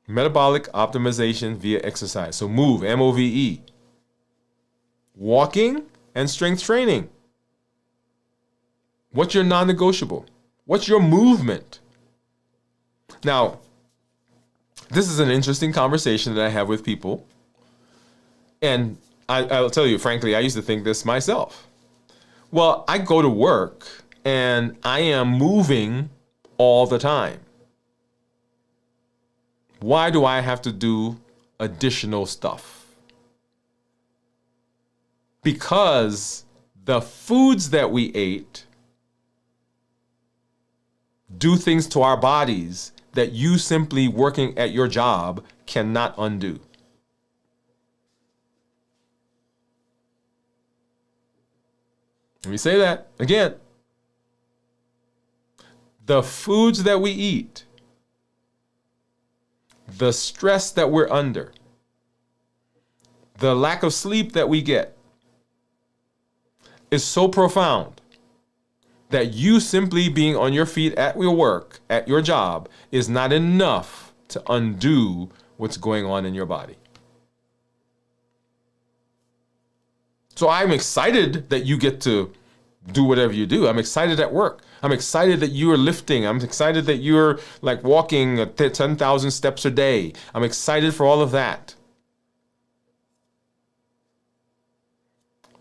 Metabolic optimization via exercise. So move, M-O-V-E. Walking and strength training. What's your non-negotiable? What's your movement? Now, this is an interesting conversation that I have with people. And I'll tell you, frankly, I used to think this myself. Well, I go to work and I am moving all the time. Why do I have to do additional stuff? Because the foods that we ate do things to our bodies that you simply working at your job cannot undo. Let me say that again. The foods that we eat, the stress that we're under, the lack of sleep that we get is so profound that you simply being on your feet at your work, at your job, is not enough to undo what's going on in your body. So I'm excited that you get to do whatever you do. I'm excited at work. I'm excited that you are lifting. I'm excited that you're like walking 10,000 steps a day. I'm excited for all of that.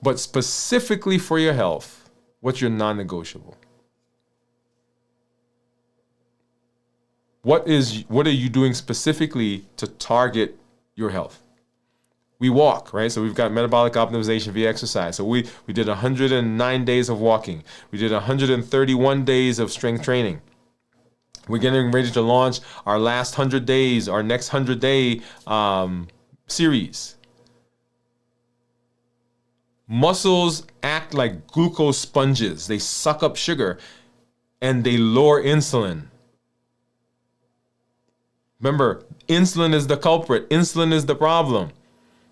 But specifically for your health, what's your non-negotiable? What are you doing specifically to target your health? We walk, right? So we've got metabolic optimization via exercise. So we did 109 days of walking. We did 131 days of strength training. We're getting ready to launch our last 100 days, our next 100-day series. Muscles act like glucose sponges. They suck up sugar and they lower insulin. Remember, insulin is the culprit. Insulin is the problem.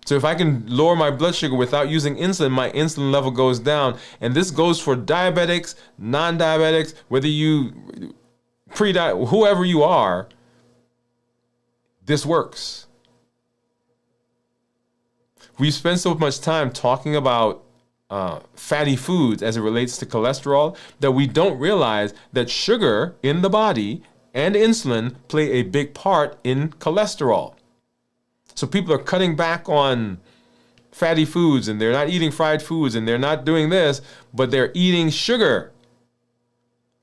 So if I can lower my blood sugar without using insulin, my insulin level goes down. And this goes for diabetics, non-diabetics, whether you pre-diabetic, whoever you are, this works. We spend so much time talking about fatty foods as it relates to cholesterol that we don't realize that sugar in the body and insulin play a big part in cholesterol. So people are cutting back on fatty foods and they're not eating fried foods and they're not doing this, but they're eating sugar.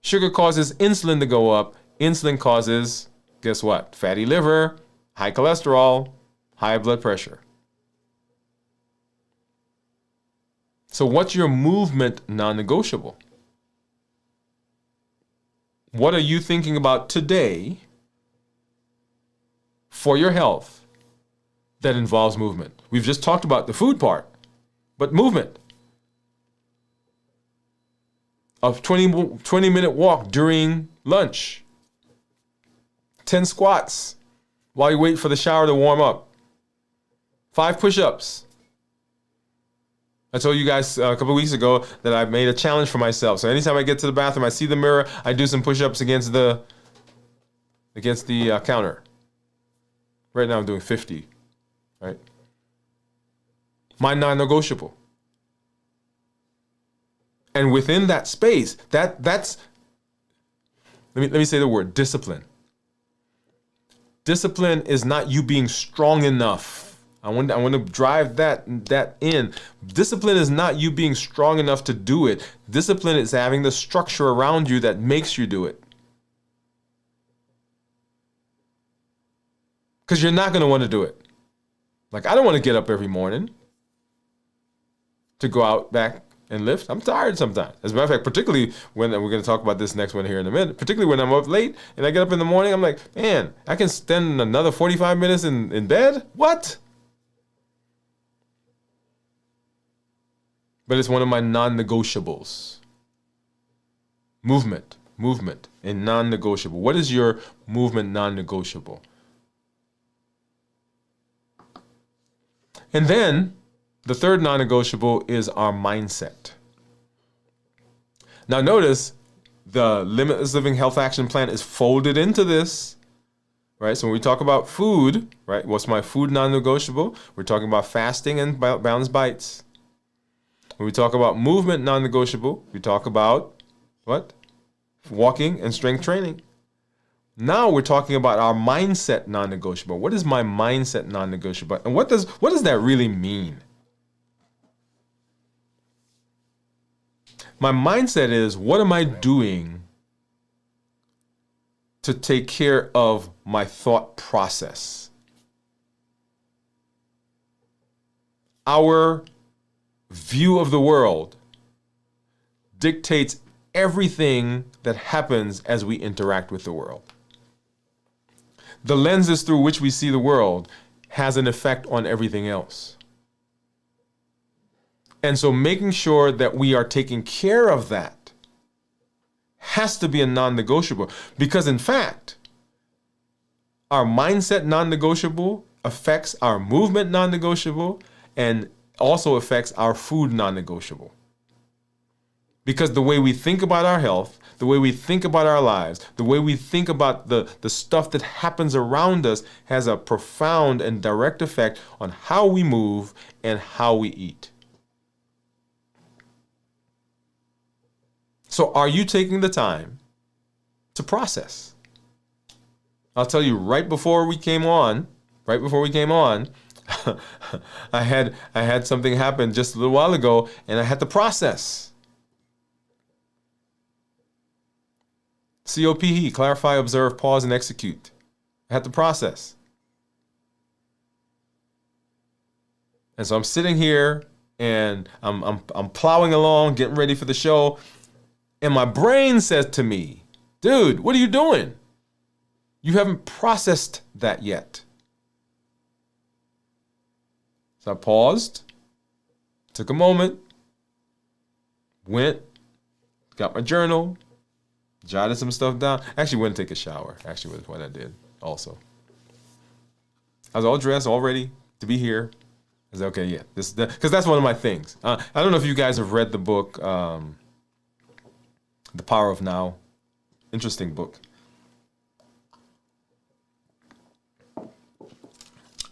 Sugar causes insulin to go up. Insulin causes, guess what? Fatty liver, high cholesterol, high blood pressure. So what's your movement non-negotiable? What are you thinking about today for your health that involves movement? We've just talked about the food part, but movement. A 20-minute walk during lunch. 10 squats while you wait for the shower to warm up. 5 push-ups. I told you guys a couple of weeks ago that I made a challenge for myself. So anytime I get to the bathroom, I see the mirror, I do some push-ups against the counter. Right now I'm doing 50, right? My non-negotiable. And within that space, that's let me say the word discipline. Discipline is not you being strong enough. I want to drive that in. Discipline is not you being strong enough to do it. Discipline is having the structure around you that makes you do it. Because you're not going to want to do it. Like, I don't want to get up every morning to go out back and lift. I'm tired sometimes. As a matter of fact, particularly when, and we're going to talk about this next one here in a minute, particularly when I'm up late and I get up in the morning, I'm like, man, I can spend another 45 minutes in bed? What? but it's one of my non-negotiables. Movement and non-negotiable. What is your movement non-negotiable? And then the third non-negotiable is our mindset. Now notice the Limitless Living Health Action Plan is folded into this, right? So when we talk about food, right? What's my food non-negotiable? We're talking about fasting and balanced bites. When we talk about movement non-negotiable, we talk about what? Walking and strength training. Now we're talking about our mindset non-negotiable. What is my mindset non-negotiable? And what does that really mean? My mindset is, what am I doing to take care of my thought process? Our view of the world dictates everything that happens as we interact with the world. The lenses through which we see the world has an effect on everything else. And so making sure that we are taking care of that has to be a non-negotiable, because in fact, our mindset non-negotiable affects our movement non-negotiable and also affects our food non-negotiable. Because the way we think about our health, the way we think about our lives, the way we think about the stuff that happens around us has a profound and direct effect on how we move and how we eat. So are you taking the time to process? I'll tell you, right before we came on, I had something happen just a little while ago, and I had to process. COPE, clarify, observe, pause, and execute. I had to process. And so I'm sitting here and I'm plowing along, getting ready for the show. And my brain says to me, dude, what are you doing? You haven't processed that yet. So I paused, took a moment, went, got my journal, jotted some stuff down. Actually went to take a shower. Actually was what I did also. I was all dressed, all ready to be here. I said, okay, yeah, because that's one of my things. I don't know if you guys have read the book, The Power of Now. Interesting book.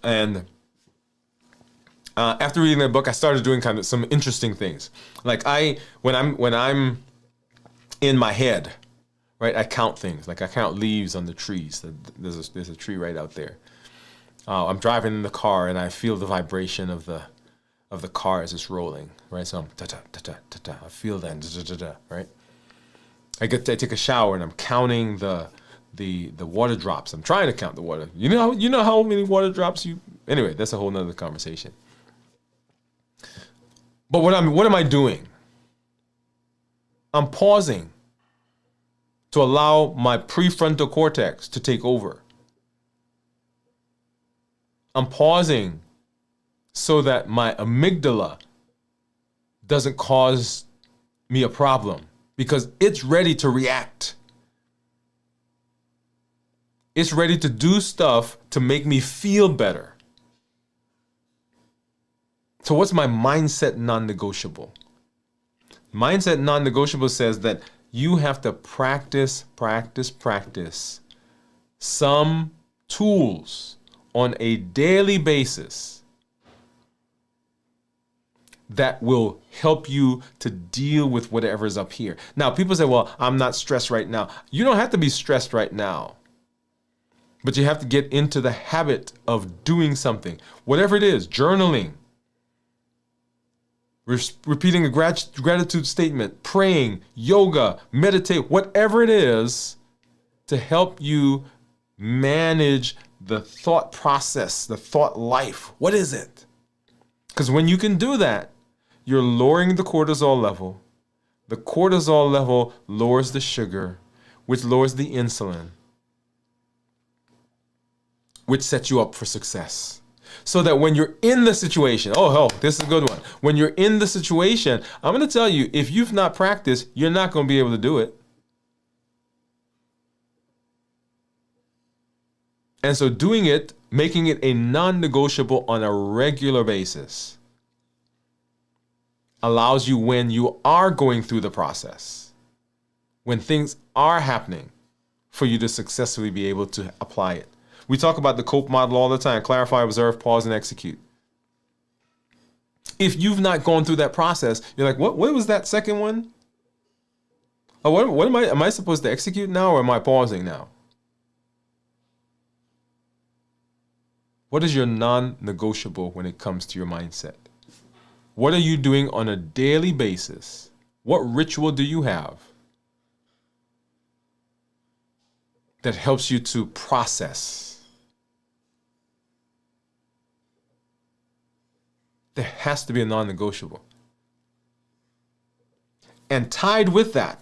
And after reading that book, I started doing kind of some interesting things. Like when I'm in my head, right, I count things. Like I count leaves on the trees. There's a tree right out there. I'm driving in the car and I feel the vibration of the car as it's rolling, right? So I'm ta-ta. I feel that, ta-ta, right? I take a shower and I'm counting the water drops. I'm trying to count the water. You know how many water drops anyway, that's a whole nother conversation. But what am I doing? I'm pausing to allow my prefrontal cortex to take over. I'm pausing so that my amygdala doesn't cause me a problem, because it's ready to react. It's ready to do stuff to make me feel better. So what's my mindset non-negotiable? Mindset non-negotiable says that you have to practice some tools on a daily basis that will help you to deal with whatever's up here. Now, people say, well, I'm not stressed right now. You don't have to be stressed right now. But you have to get into the habit of doing something. Whatever it is, journaling, repeating a gratitude statement, praying, yoga, meditate, whatever it is to help you manage the thought process, the thought life. What is it? Because when you can do that, you're lowering the cortisol level. The cortisol level lowers the sugar, which lowers the insulin, which sets you up for success. So that when you're in the situation, oh, hell, this is a good one. When you're in the situation, I'm going to tell you, if you've not practiced, you're not going to be able to do it. And so doing it, making it a non-negotiable on a regular basis, allows you, when you are going through the process, when things are happening, for you to successfully be able to apply it. We talk about the COPE model all the time: clarify, observe, pause, and execute. If you've not gone through that process, you're like, what was that second one? Oh, what am I supposed to execute now, or am I pausing now? What is your non-negotiable when it comes to your mindset? What are you doing on a daily basis? What ritual do you have that helps you to process? There has to be a non-negotiable. And tied with that,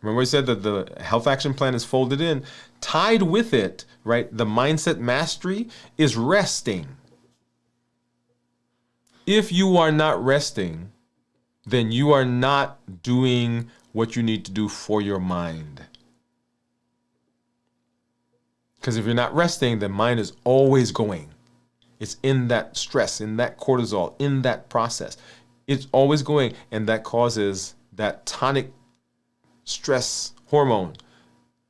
remember I said that the health action plan is folded in, tied with it, right? The mindset mastery is resting. If you are not resting, then you are not doing what you need to do for your mind. Because if you're not resting, the mind is always going. It's in that stress, in that cortisol, in that process. It's always going, and that causes that tonic stress hormone,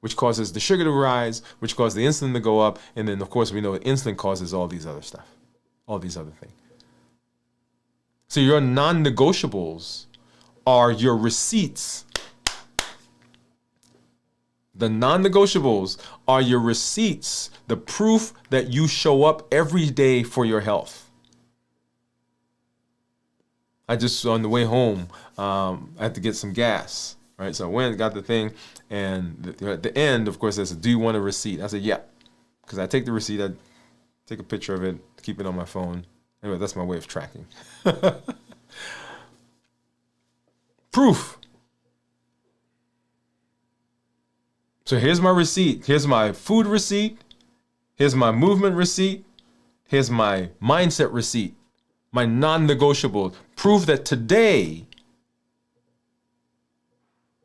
which causes the sugar to rise, which causes the insulin to go up, and then, of course, we know that insulin causes all these other stuff, all these other things. So your non-negotiables are your receipts. The non-negotiables are your receipts, the proof that you show up every day for your health. I just, on the way home, I had to get some gas, right? So I went and got the thing, and at the end, of course, they said, do you want a receipt? I said, yeah, because I take the receipt, I take a picture of it, keep it on my phone. Anyway, that's my way of tracking. Proof. So here's my receipt. Here's my food receipt. Here's my movement receipt. Here's my mindset receipt. My non-negotiable. Proof that today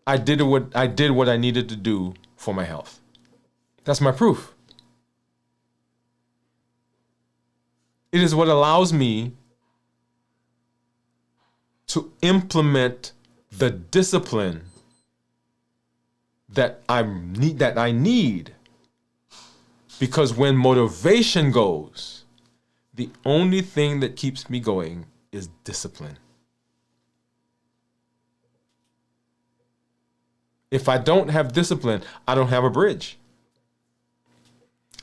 I did what I needed to do for my health. That's my proof. It is what allows me to implement the discipline that I need. Because when motivation goes, the only thing that keeps me going is discipline. If I don't have discipline, I don't have a bridge.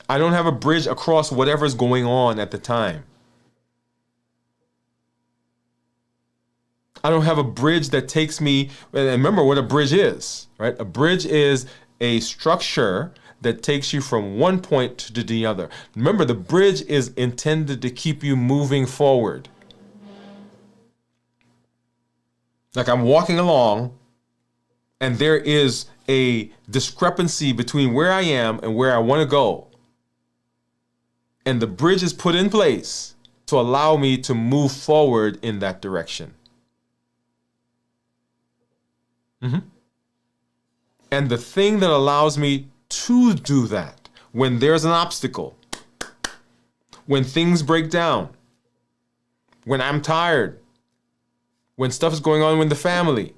I don't have a bridge across whatever's going on at the time. I don't have a bridge that takes me, and remember what a bridge is, right? A bridge is a structure that takes you from one point to the other. Remember, the bridge is intended to keep you moving forward. Like I'm walking along, and there is a discrepancy between where I am and where I want to go. And the bridge is put in place to allow me to move forward in that direction. And the thing that allows me to do that, when there's an obstacle, when things break down, when I'm tired, when stuff is going on with the family,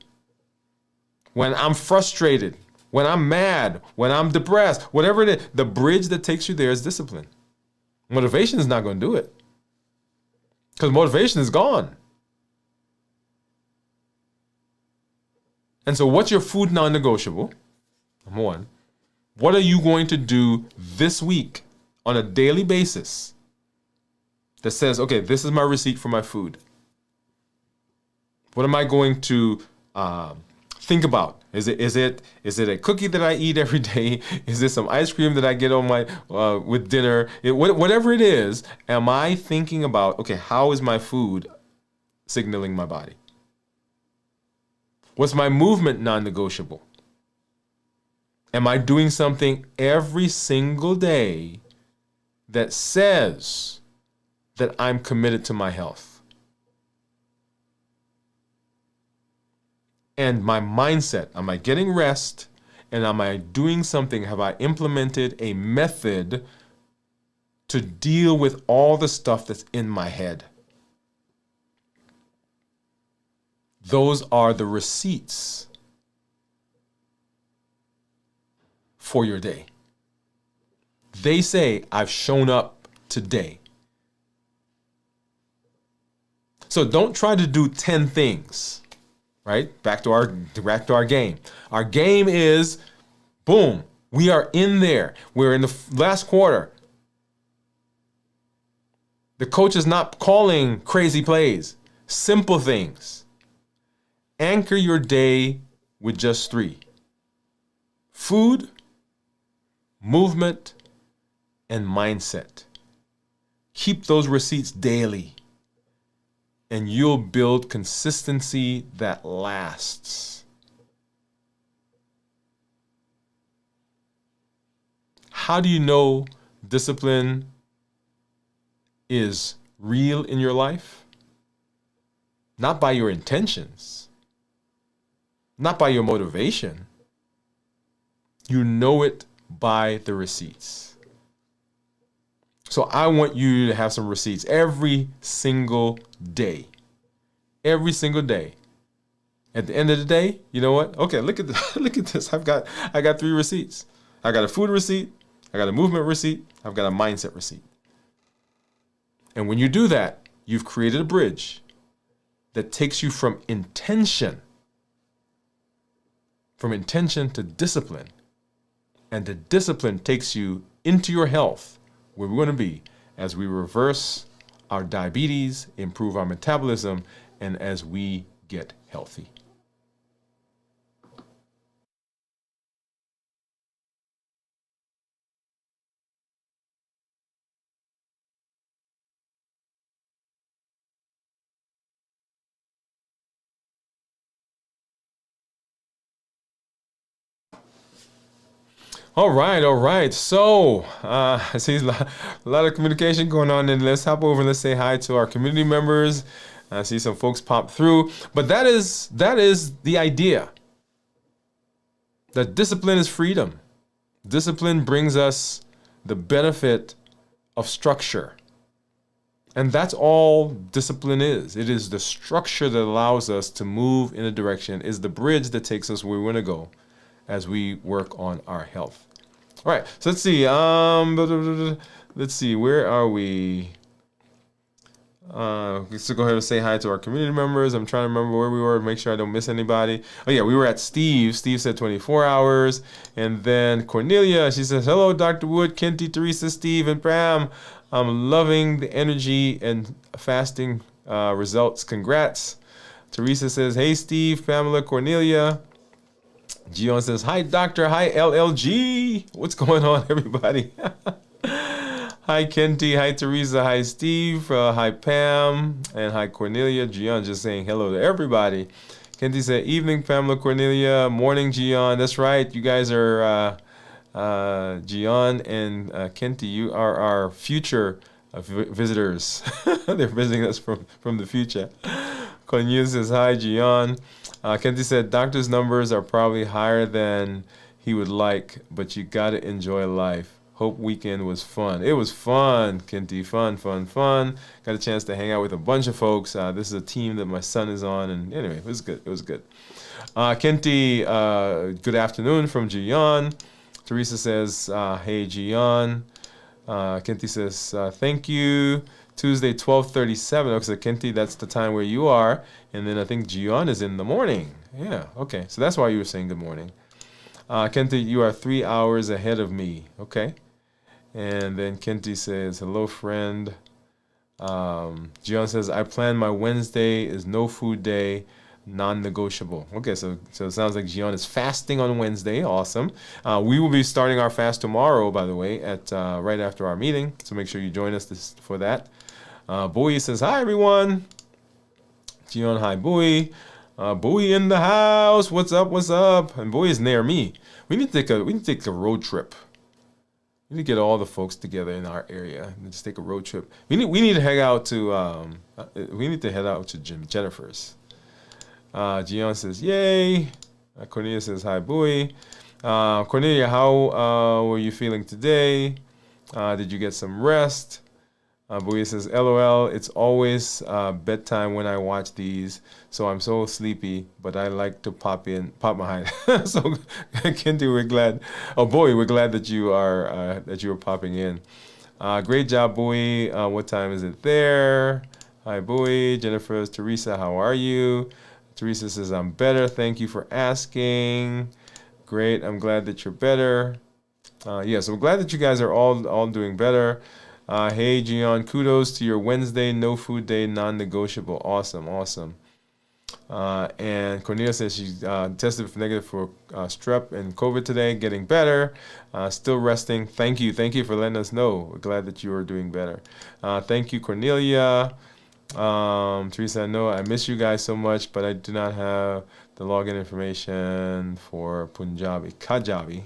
when I'm frustrated, when I'm mad, when I'm depressed, whatever it is, the bridge that takes you there is discipline. Motivation is not going to do it, because motivation is gone. And so what's your food non-negotiable? Number one. What are you going to do this week on a daily basis that says, okay, this is my receipt for my food? What am I going to think about? Is it a cookie that I eat every day? Is it some ice cream that I get on my with dinner? Whatever it is, am I thinking about, okay, how is my food signaling my body? What's my movement non-negotiable? Am I doing something every single day that says that I'm committed to my health. And my mindset, am I getting rest? And am I doing something? Have I implemented a method to deal with all the stuff that's in my head? Those are the receipts for your day. They say, I've shown up today. So don't try to do 10 things, right? Back to our game. Our game is, boom, we are in there. We're in the last quarter. The coach is not calling crazy plays, simple things. Anchor your day with just 3. Food, movement, and mindset. Keep those receipts daily, and you'll build consistency that lasts. How do you know discipline is real in your life? Not by your intentions, not by your motivation. You know it by the receipts. So I want you to have some receipts every single day. Every single day. At the end of the day, you know what? Okay, look at this. Look at this. I got 3 receipts. I got a food receipt, I got a movement receipt, I've got a mindset receipt. And when you do that, you've created a bridge that takes you from intention to discipline. And the discipline takes you into your health, where we're going to be as we reverse our diabetes, improve our metabolism, and as we get healthy. All right. So I see a lot of communication going on, and let's hop over and let's say hi to our community members. I see some folks pop through, but that is the idea. That discipline is freedom. Discipline brings us the benefit of structure. And that's all discipline is. It is the structure that allows us to move in a direction, is the bridge that takes us where we want to go as we work on our health. All right, so let's see. Let's see, where are we? Let's go ahead and say hi to our community members. I'm trying to remember where we were, make sure I don't miss anybody. Oh yeah, we were at Steve. Steve said 24 hours. And then Cornelia, she says, hello, Dr. Woode, Kenty, Teresa, Steve, and Pam. I'm loving the energy and fasting results. Congrats. Teresa says, hey, Steve, Pamela, Cornelia. Gion says, hi, doctor. Hi, LLG. What's going on, everybody? Hi, Kenty. Hi, Teresa. Hi, Steve. Hi, Pam. And hi, Cornelia. Gion just saying hello to everybody. Kenty said, evening, Pamela, Cornelia. Morning, Gion. That's right. You guys are, Gion and Kenty, you are our future visitors. They're visiting us from the future. Cornelia says, hi, Gion. Kenty said, doctor's numbers are probably higher than he would like, but you got to enjoy life. Hope weekend was fun. It was fun, Kenty. Fun. Got a chance to hang out with a bunch of folks. This is a team that my son is on. And anyway, it was good. Kenty, good afternoon from Jian. Teresa says, hey, Jian. Kenty says, thank you. Tuesday, 12:37. Okay, so Kenty, that's the time where you are. And then I think Jian is in the morning. Yeah, okay. So that's why you were saying good morning. Kenty, you are 3 hours ahead of me. Okay. And then Kenty says, hello, friend. Jian says, I plan my Wednesday is no food day, non-negotiable. Okay, so it sounds like Jian is fasting on Wednesday. Awesome. We will be starting our fast tomorrow, by the way, at right after our meeting. So make sure you join us for that. Bowie says, hi, everyone. Jian, hi, Bowie. Bowie in the house. What's up? And Bowie is near me. We need to take a road trip. We need to get all the folks together in our area and just take a road trip. We need to head out to Jennifer's. Gian says, "Yay!" Cornelia says, "Hi, boy." Cornelia, how were you feeling today? Did you get some rest? Boya says, "LOL, it's always bedtime when I watch these, so I'm so sleepy, but I like to pop my hide." So, Kendi, we're glad. Oh, boy, we're glad that you are popping in. Great job, Boy. What time is it there? Hi, Boy. Jennifer, Teresa, how are you? Teresa says, "I'm better. Thank you for asking." Great. I'm glad that you're better. Yeah, so I'm glad that you guys are all doing better. Hey, Gian, kudos to your Wednesday no food day, non-negotiable. Awesome. And Cornelia says she tested negative for strep and COVID today, getting better, still resting. Thank you for letting us know. We're glad that you are doing better. Thank you, Cornelia. Teresa, I know I miss you guys so much, but I do not have the login information for Kajabi.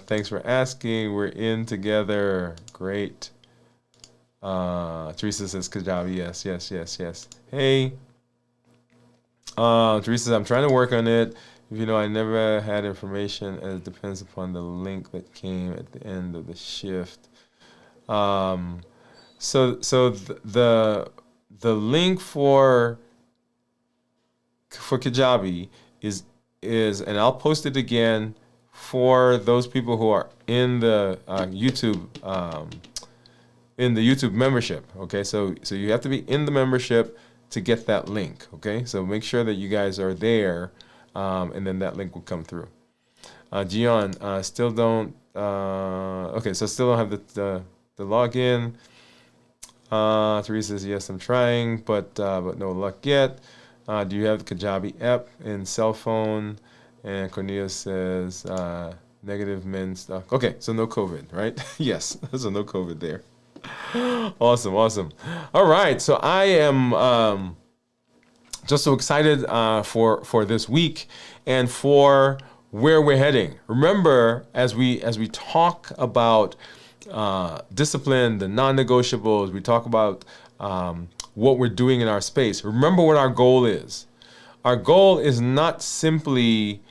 Thanks for asking. We're in together. Great. Teresa says Kajabi. Yes. Hey. Teresa says, "I'm trying to work on it. If you know, I never had information as it depends upon the link that came at the end of the shift." So the link for Kajabi is, and I'll post it again for those people who are in the YouTube membership. Okay, so you have to be in the membership to get that link. Okay, so make sure that you guys are there, and then that link will come through. Gian, still don't. Okay, so still don't have the login. Teresa says, "Yes, I'm trying, but no luck yet." Do you have the Kajabi app in cell phone? And Cornelia says, negative men stuff. Okay, so no COVID, right? Yes, so no COVID there. Awesome. All right, so I am just so excited for this week and for where we're heading. Remember, as we talk about discipline, the non-negotiables, we talk about what we're doing in our space. Remember what our goal is. Our goal is not simply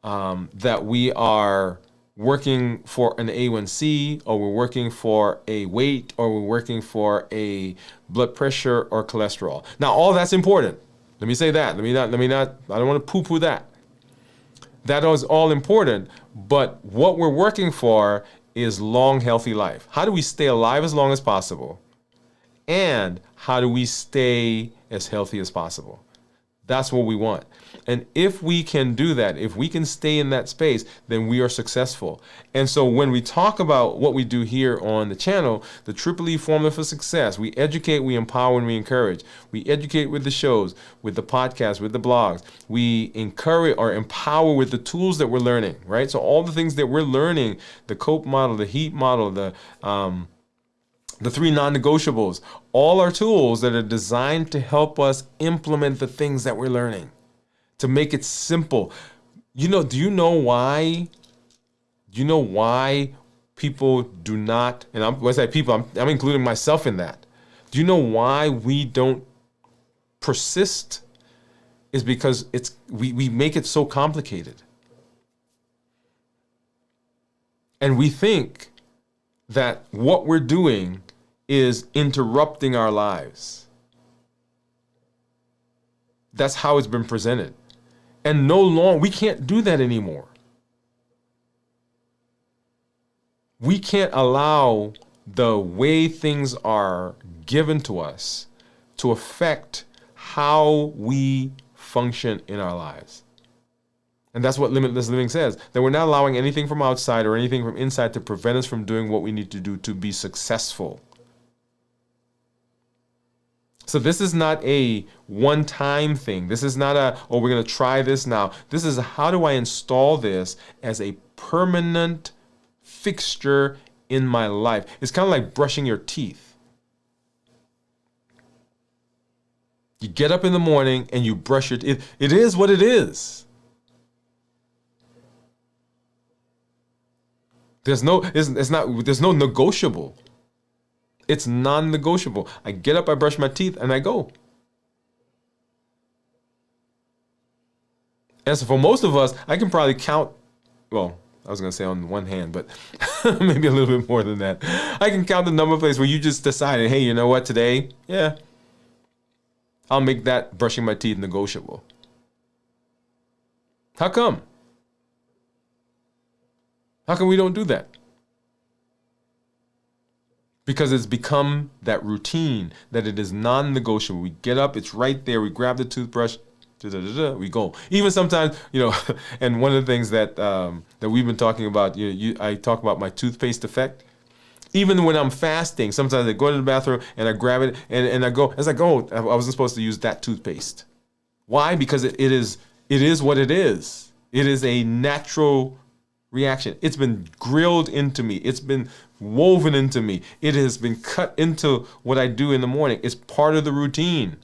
that we are working for an A1C, or we're working for a weight, or we're working for a blood pressure or cholesterol. Now, all that's important. Let me say that. Let me not, I don't want to poo-poo that. That is all important, but what we're working for is long, healthy life. How do we stay alive as long as possible? And how do we stay as healthy as possible? That's what we want. And if we can do that, if we can stay in that space, then we are successful. And so when we talk about what we do here on the channel, the Triple E Formula for Success, we educate, we empower, and we encourage. We educate with the shows, with the podcasts, with the blogs. We encourage or empower with the tools that we're learning, right? So all the things that we're learning, the COPE model, the HEAT model, the 3 non-negotiables, all are tools that are designed to help us implement the things that we're learning, to make it simple. Do you know why people do not, and when I say people, I'm including myself in that. Do you know why we don't persist? Is because we make it so complicated. And we think that what we're doing is interrupting our lives. That's how it's been presented. And we can't do that anymore. We can't allow the way things are given to us to affect how we function in our lives. And that's what Limitless Living says, that we're not allowing anything from outside or anything from inside to prevent us from doing what we need to do to be successful. So this is not a one-time thing. This is not we're going to try this now. This is, how do I install this as a permanent fixture in my life? It's kind of like brushing your teeth. You get up in the morning and you brush your teeth. It is what it is. There's no negotiable. It's non-negotiable. I get up, I brush my teeth, and I go. And so for most of us, I can probably count, well, I was going to say on one hand, but maybe a little bit more than that. I can count the number of places where you just decided, hey, you know what, today, yeah, I'll make that brushing my teeth negotiable. How come? How come we don't do that? Because it's become that routine, that it is non-negotiable. We get up, it's right there, we grab the toothbrush, we go. Even sometimes, and one of the things that that we've been talking about, I talk about my toothpaste effect. Even when I'm fasting, sometimes I go to the bathroom and I grab it and I go. It's like, oh, I wasn't supposed to use that toothpaste. Why? Because it is what it is. It is a natural reaction. It's been grilled into me. It's been woven into me. It has been cut into what I do in the morning. It's part of the routine.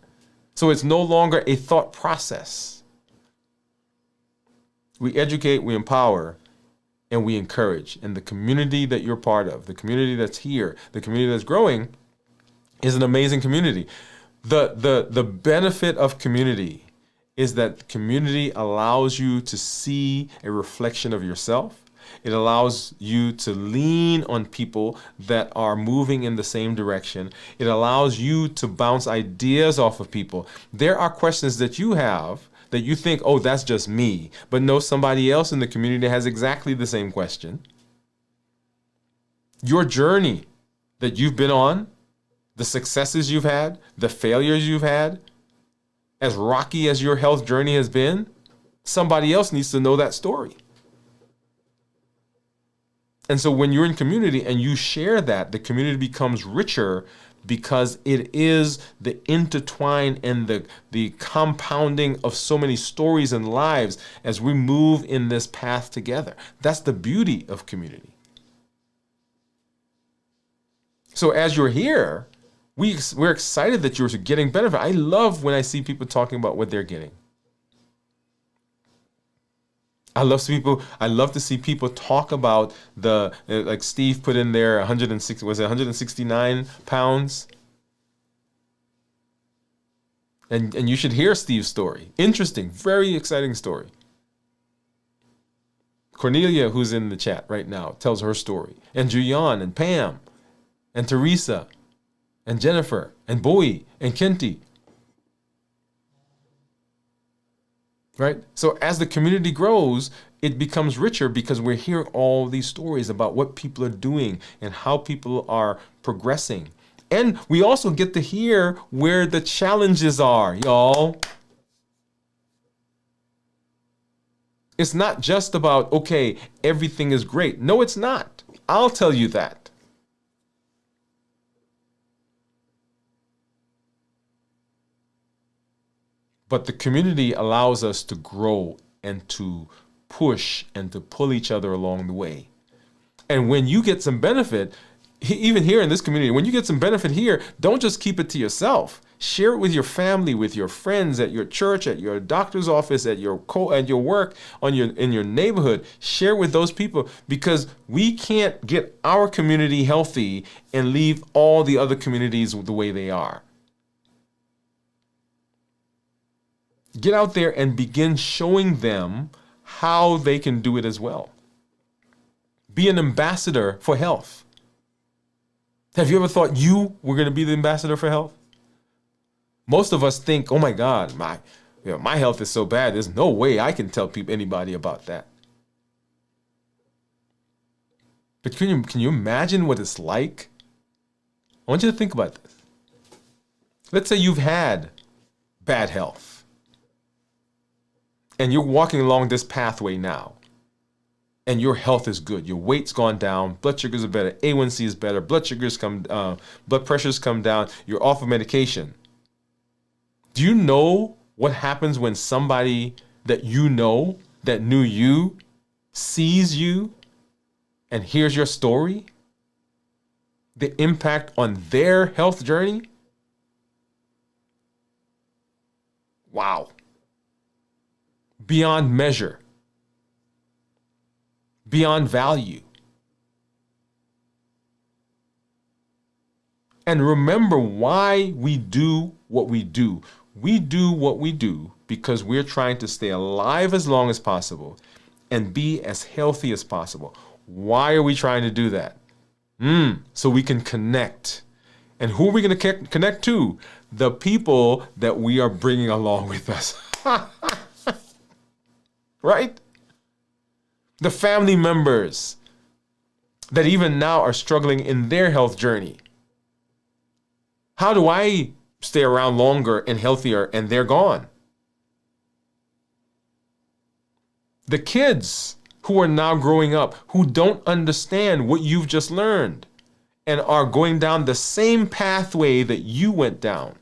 So it's no longer a thought process. We educate, we empower, and we encourage. And the community that you're part of, the community that's here, the community that's growing, is an amazing community. The benefit of community is that community allows you to see a reflection of yourself. It allows you to lean on people that are moving in the same direction. It allows you to bounce ideas off of people. There are questions that you have that you think, oh, that's just me, but no, somebody else in the community has exactly the same question. Your journey that you've been on, the successes you've had, the failures you've had, as rocky as your health journey has been, somebody else needs to know that story. And so when you're in community and you share that, the community becomes richer because it is the intertwine and the compounding of so many stories and lives as we move in this path together. That's the beauty of community. So as you're here, we're excited that you're getting benefit. I love when I see people talking about what they're getting. I love to see people talk about like Steve put in there 169 pounds? And you should hear Steve's story. Interesting, very exciting story. Cornelia, who's in the chat right now, tells her story. And Julian and Pam and Teresa and Jennifer and Bowie and Kenty. Right? So as the community grows, it becomes richer because we're hearing all these stories about what people are doing and how people are progressing. And we also get to hear where the challenges are, y'all. It's not just about, okay, everything is great. No, it's not. I'll tell you that. But the community allows us to grow and to push and to pull each other along the way. And when you get some benefit, even here in this community, when you get some benefit here, don't just keep it to yourself. Share it with your family, with your friends, at your church, at your doctor's office, at your work, in your neighborhood. Share with those people, because we can't get our community healthy and leave all the other communities the way they are. Get out there and begin showing them how they can do it as well. Be an ambassador for health. Have you ever thought you were going to be the ambassador for health? Most of us think, oh my God, my health is so bad, there's no way I can tell anybody about that. But can you imagine what it's like? I want you to think about this. Let's say you've had bad health. And you're walking along this pathway now, and your health is good. Your weight's gone down, blood sugars are better, A1C is better, blood pressures come down. You're off of medication. Do you know what happens when somebody that you know, that knew you, sees you and hears your story? The impact on their health journey? Wow. Beyond measure, beyond value. And remember why we do what we do. We do what we do because we're trying to stay alive as long as possible and be as healthy as possible. Why are we trying to do that? So we can connect. And who are we going to connect to? The people that we are bringing along with us. Right? The family members that even now are struggling in their health journey. How do I stay around longer and healthier and they're gone? The kids who are now growing up, who don't understand what you've just learned and are going down the same pathway that you went down.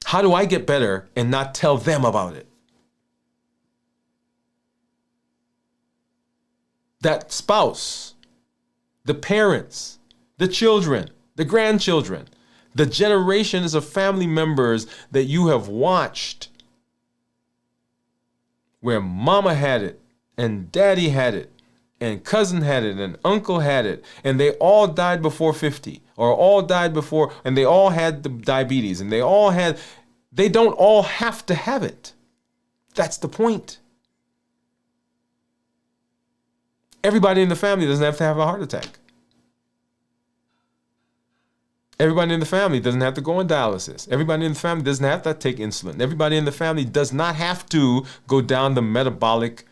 How do I get better and not tell them about it? That spouse, the parents, the children, the grandchildren, the generations of family members that you have watched where mama had it and daddy had it and cousin had it and uncle had it and they all died before 50 or all died before and they all had the diabetes and they don't all have to have it. That's the point. Everybody in the family doesn't have to have a heart attack. Everybody in the family doesn't have to go on dialysis. Everybody in the family doesn't have to take insulin. Everybody in the family does not have to go down the metabolic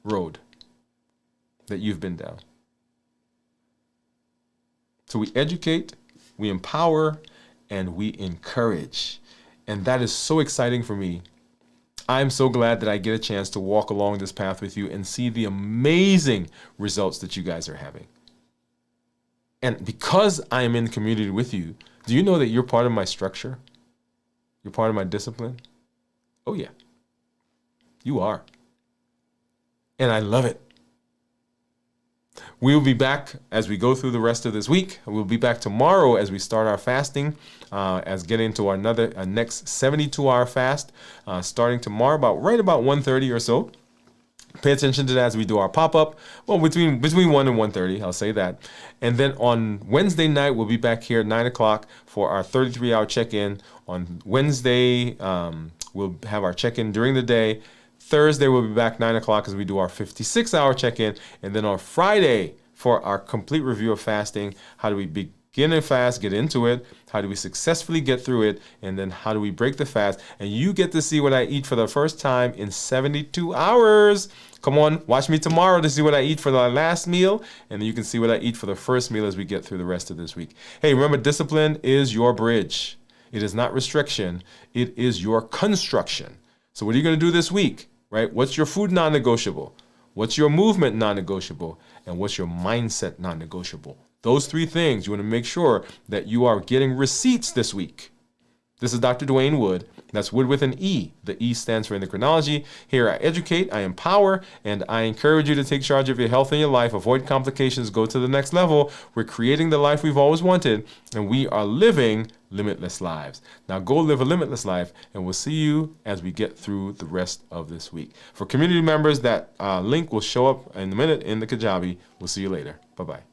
road that you've been down. So we educate, we empower, and we encourage. And that is so exciting for me. I'm so glad that I get a chance to walk along this path with you and see the amazing results that you guys are having. And because I am in community with you, do you know that you're part of my structure? You're part of my discipline? Oh, yeah. You are. And I love it. We'll be back as we go through the rest of this week. We'll be back tomorrow as we start our fasting, as get into our next 72-hour fast, starting tomorrow right about 1:30 or so. Pay attention to that as we do our pop-up. Well, between 1 and 1:30, I'll say that. And then on Wednesday night, we'll be back here at 9 o'clock for our 33-hour check-in. On Wednesday, we'll have our check-in during the day. Thursday, we'll be back 9 o'clock as we do our 56-hour check-in. And then on Friday, for our complete review of fasting, how do we begin a fast, get into it? How do we successfully get through it? And then how do we break the fast? And you get to see what I eat for the first time in 72 hours. Come on, watch me tomorrow to see what I eat for the last meal. And then you can see what I eat for the first meal as we get through the rest of this week. Hey, remember, discipline is your bridge. It is not restriction. It is your construction. So what are you going to do this week? Right? What's your food non-negotiable? What's your movement non-negotiable? And what's your mindset non-negotiable? Those three things, you want to make sure that you are getting receipts this week. This is Dr. Dwain Woode. That's Wood with an E. The E stands for endocrinology. Here I educate, I empower, and I encourage you to take charge of your health and your life, avoid complications, go to the next level. We're creating the life we've always wanted, and we are living limitless lives. Now go live a limitless life, and we'll see you as we get through the rest of this week. For community members, that link will show up in a minute in the Kajabi. We'll see you later. Bye-bye.